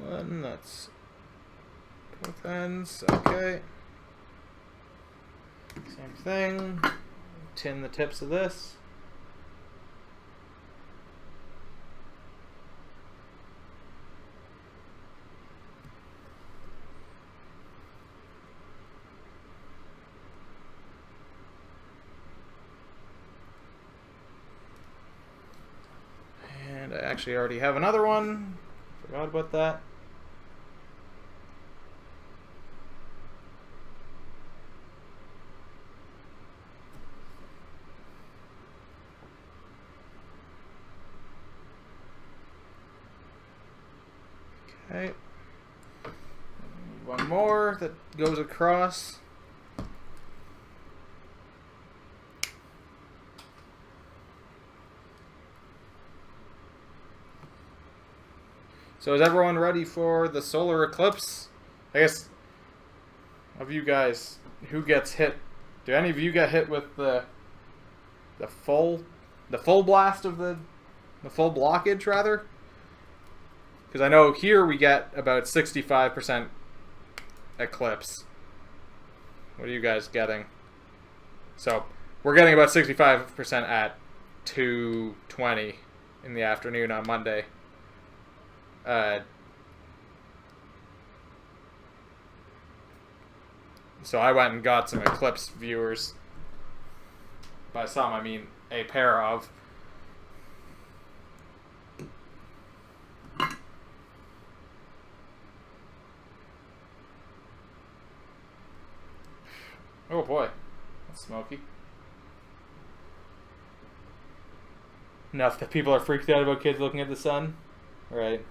One, that's both ends, okay. Same thing. Tin the tips of this. And I actually already have another one. Forgot about that. Okay. One more that goes across. So is everyone ready for the solar eclipse? I guess of you guys, who gets hit? Do any of you get hit with the full blast of the full blockage rather? Because I know here we get about 65% eclipse. What are you guys getting? So we're getting about 65% at 2:20 in the afternoon on Monday. So I went and got some Eclipse viewers. By some, I mean a pair of. Oh boy, that's smoky. Enough that people are freaked out about kids looking at the sun? Right.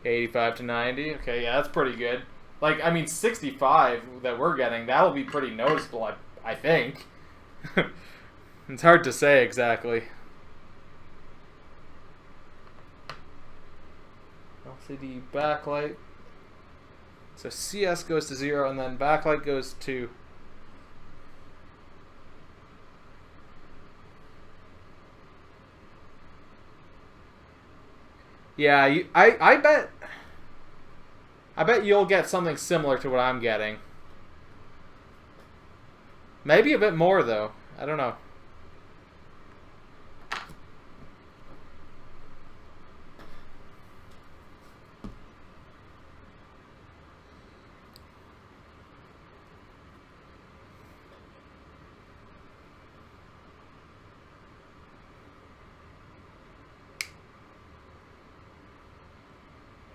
$85 to $90. Okay, yeah, that's pretty good. Like, I mean, 65 that we're getting, that'll be pretty noticeable, I think. It's hard to say exactly. LCD backlight. So CS goes to 0, and then backlight goes to... Yeah, I bet you'll get something similar to what I'm getting. Maybe a bit more, though. I don't know.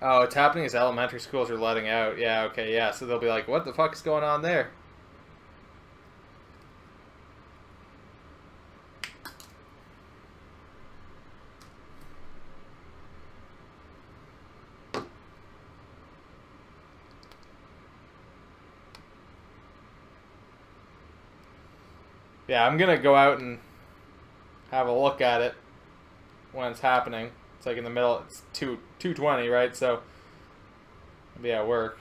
Oh, it's happening as elementary schools are letting out. Yeah, okay, yeah. So they'll be like, what the fuck is going on there? Yeah, I'm going to go out and have a look at it when it's happening. It's like in the middle. It's 2:20, right? So I'll be at work.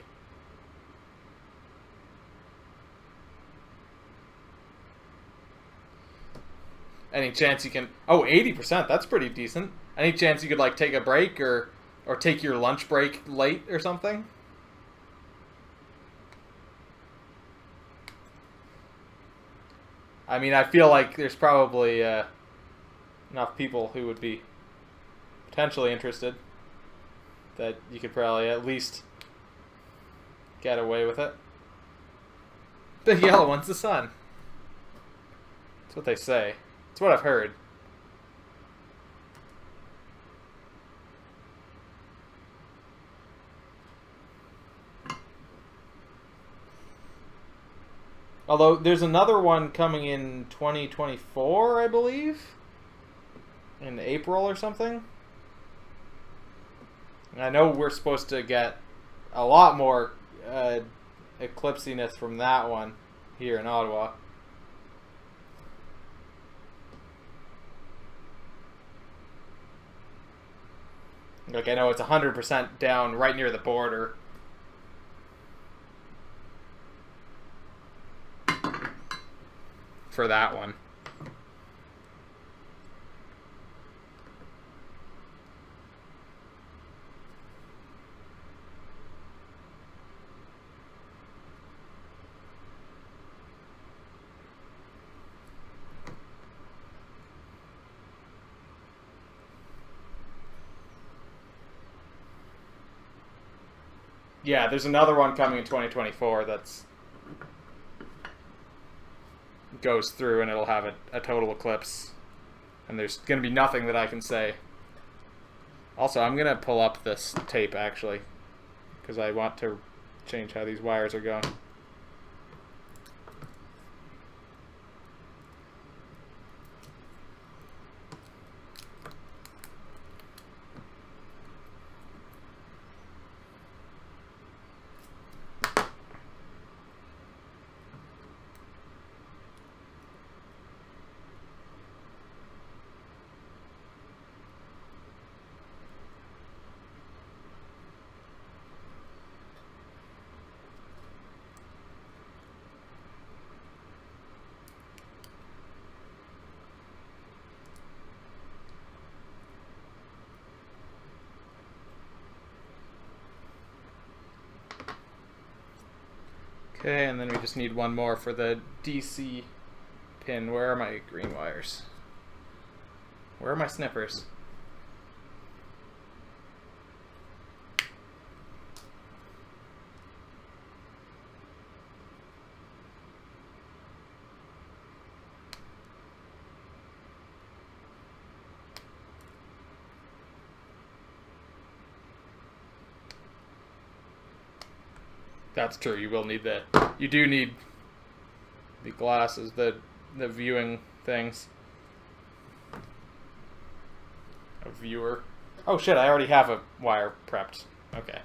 Any chance you can... Oh, 80%. That's pretty decent. Any chance you could like take a break or take your lunch break late or something? I mean, I feel like there's probably enough people who would be potentially interested that you could probably at least get away with it. The yellow one's the sun. That's what they say. It's what I've heard. Although there's another one coming in 2024, I believe, in April or something. And I know we're supposed to get a lot more eclipsiness from that one here in Ottawa. Like, I know it's 100% down right near the border. For that one. Yeah, there's another one coming in 2024 that's goes through and it'll have a total eclipse. And there's going to be nothing that I can say. Also, I'm going to pull up this tape, actually, because I want to change how these wires are going. Okay, and then we just need one more for the DC pin. Where are my green wires? Where are my snippers? That's true. You will need that. You do need the glasses, the viewing things. A viewer. Oh shit! I already have a wire prepped. Okay.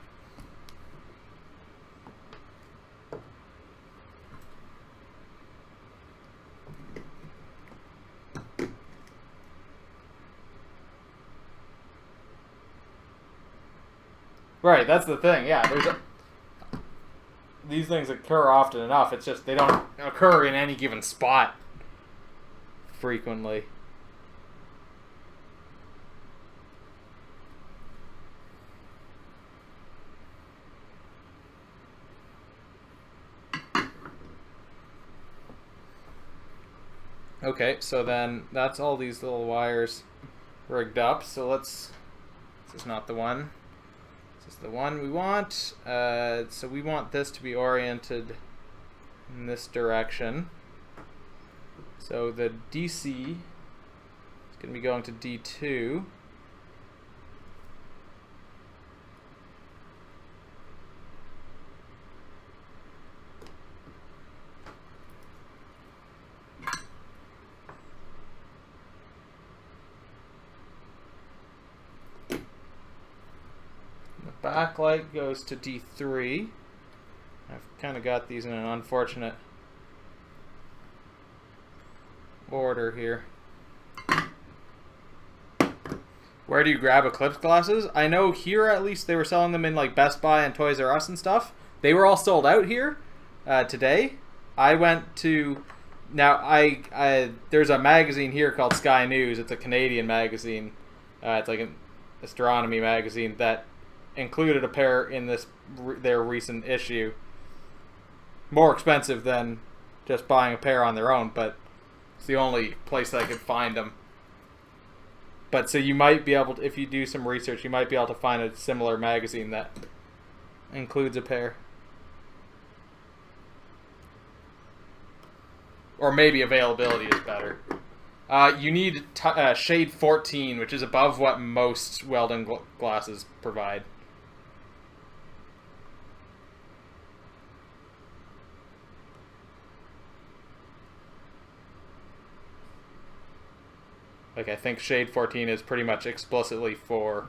Right. That's the thing. Yeah. These things occur often enough. It's just they don't occur in any given spot frequently. Okay, so then that's all these little wires rigged up. So this is not the one. This is the one we want. So we want this to be oriented in this direction. So the DC is going to be going to D2. Backlight goes to D3. I've kind of got these in an unfortunate order here. Where do you grab Eclipse glasses? I know here at least they were selling them in like Best Buy and Toys R Us and stuff. They were all sold out here today. I went to there's a magazine here called Sky News. It's a Canadian magazine. It's like an astronomy magazine that included a pair in their recent issue. More expensive than just buying a pair on their own, but it's the only place I could find them. But so you might be able to, if you do some research, you might be able to find a similar magazine that includes a pair. Or maybe availability is better. You need shade 14, which is above what most Weldon glasses provide. Like, I think shade 14 is pretty much explicitly for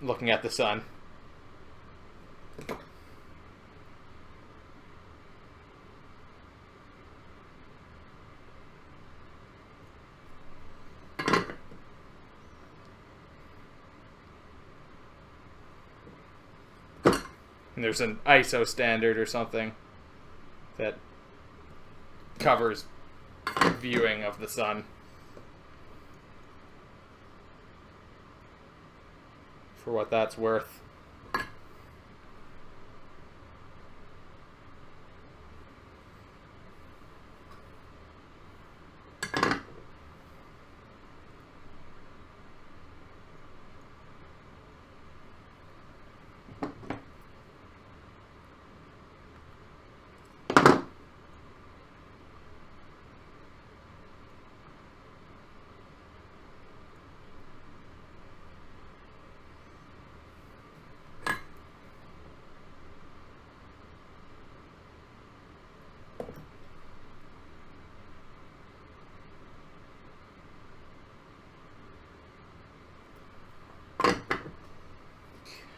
looking at the sun. And there's an ISO standard or something that covers viewing of the sun. For what that's worth.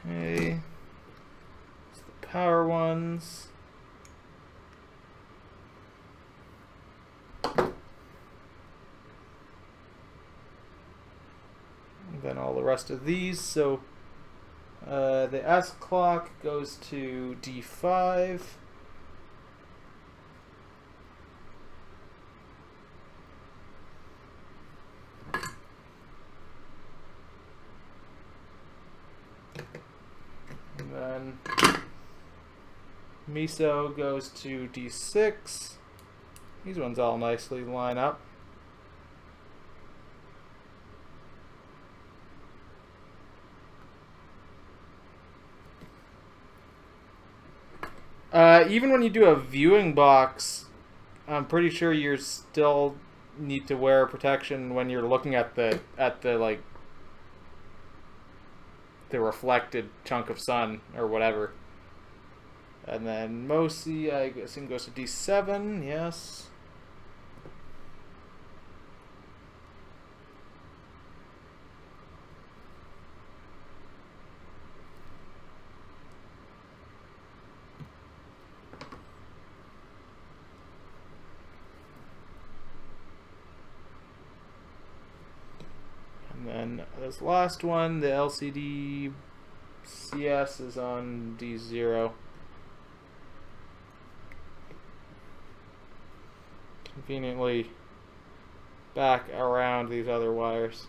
Okay. It's the power ones. And then all the rest of these. So the S clock goes to D5. then Miso goes to D6. These ones all nicely line up. Even when you do a viewing box, I'm pretty sure you still need to wear protection when you're looking at the like the reflected chunk of sun or whatever. And then Mosi, I assume, goes to D7. Yes. And then this last one, the LCD CS is on D0. Conveniently back around these other wires.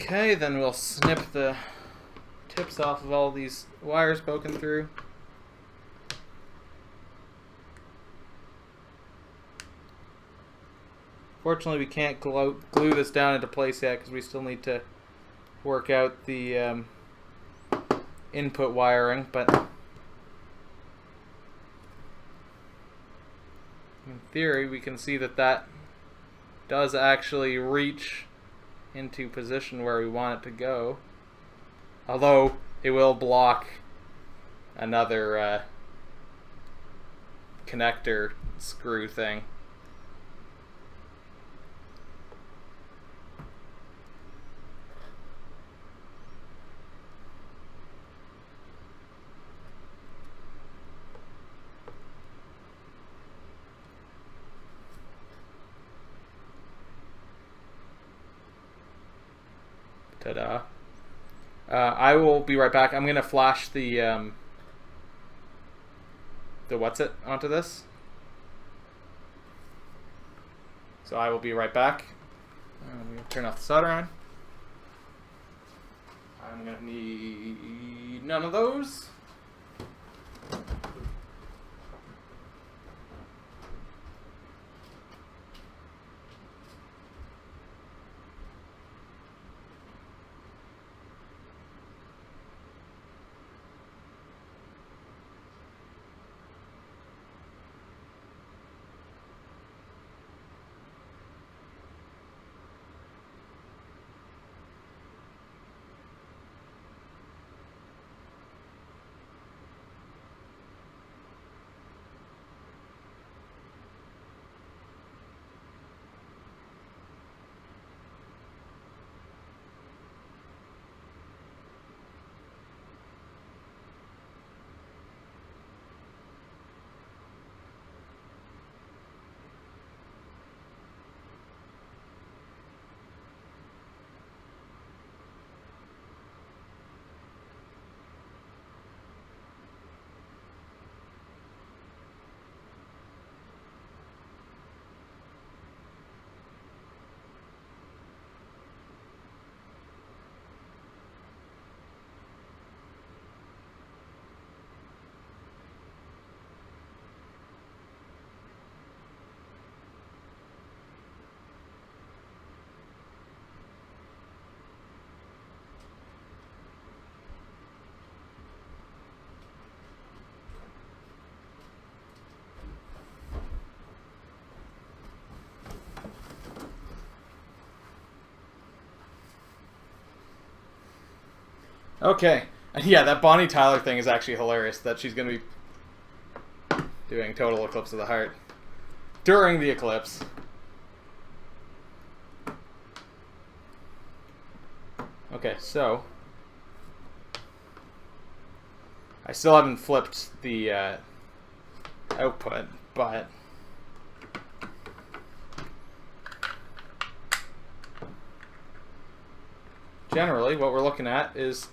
Okay, then we'll snip the tips off of all these wires poking through. Fortunately, we can't glue this down into place yet because we still need to work out the input wiring, but in theory we can see that that does actually reach into position where we want it to go, although it will block another connector screw thing. Ta-da. I will be right back. I'm going to flash the what's it onto this. So I will be right back. I'm going to turn off the solder on. I'm going to need none of those. Okay. Yeah, that Bonnie Tyler thing is actually hilarious, that she's going to be doing Total Eclipse of the Heart during the eclipse. Okay, so I still haven't flipped the output, but generally what we're looking at is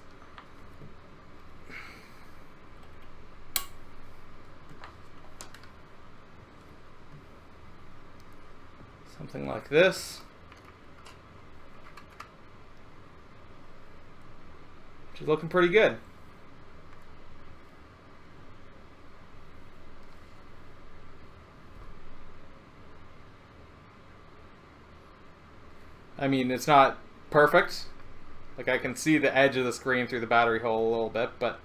something like this, which is looking pretty good. I mean, it's not perfect. Like, I can see the edge of the screen through the battery hole a little bit, but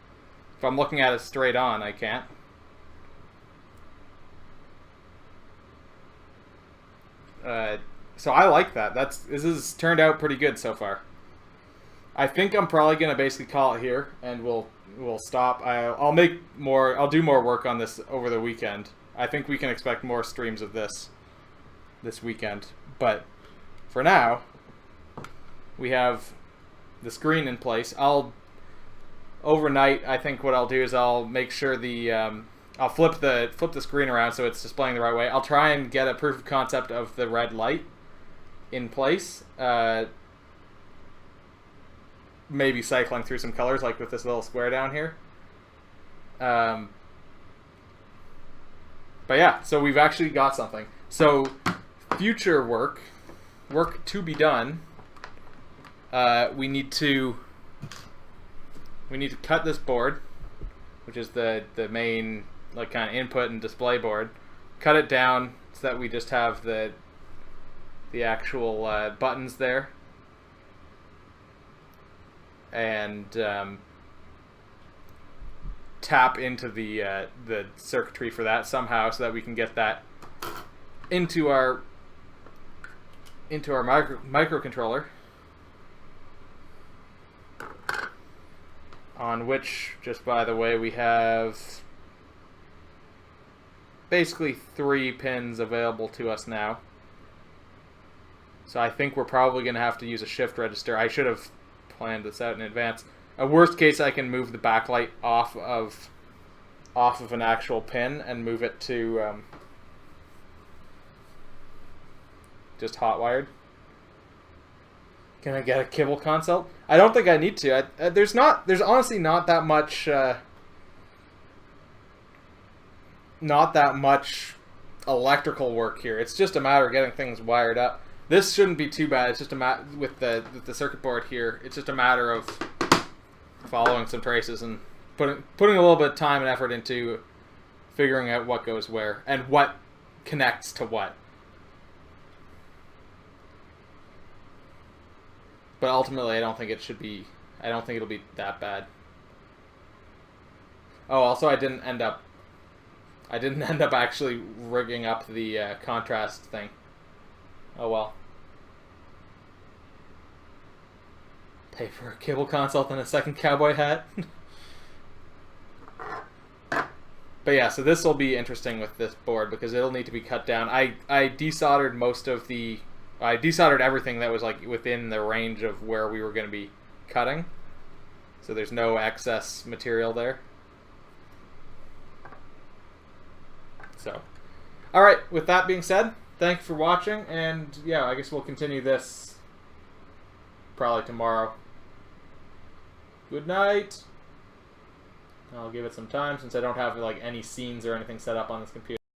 if I'm looking at it straight on, I can't. So I like that. This has turned out pretty good so far. I think I'm probably gonna basically call it here, and we'll stop. I'll do more work on this over the weekend. I think we can expect more streams of this weekend. But for now, we have the screen in place. Overnight, I think what I'll do is I'll make sure I'll flip the screen around so it's displaying the right way. I'll try and get a proof of concept of the red light in place. Maybe cycling through some colors, like with this little square down here. But yeah, so we've actually got something. So future work to be done. We need to cut this board, which is the main like kind of input and display board. Cut it down so that we just have the actual buttons there, and tap into the circuitry for that somehow, so that we can get that into our microcontroller, on which, just by the way, we have basically 3 pins available to us now. So I think we're probably going to have to use a shift register. I should have planned this out in advance. A worst case, I can move the backlight off of an actual pin and move it to just hot wired. Can I get a kibble consult? I don't think I need to. There's honestly not that much electrical work here. It's just a matter of getting things wired up. This shouldn't be too bad. It's just a matter with the circuit board here. It's just a matter of following some traces and putting a little bit of time and effort into figuring out what goes where and what connects to what. But ultimately, I don't think it'll be that bad. Oh, also, I didn't end up actually rigging up the contrast thing. Oh well. Pay for a cable consult and a second cowboy hat. But yeah, so this will be interesting with this board because it'll need to be cut down. I desoldered I desoldered everything that was like within the range of where we were going to be cutting. So there's no excess material there. So, all right, with that being said, thanks for watching, and yeah, I guess we'll continue this probably tomorrow. Good night. I'll give it some time since I don't have like any scenes or anything set up on this computer.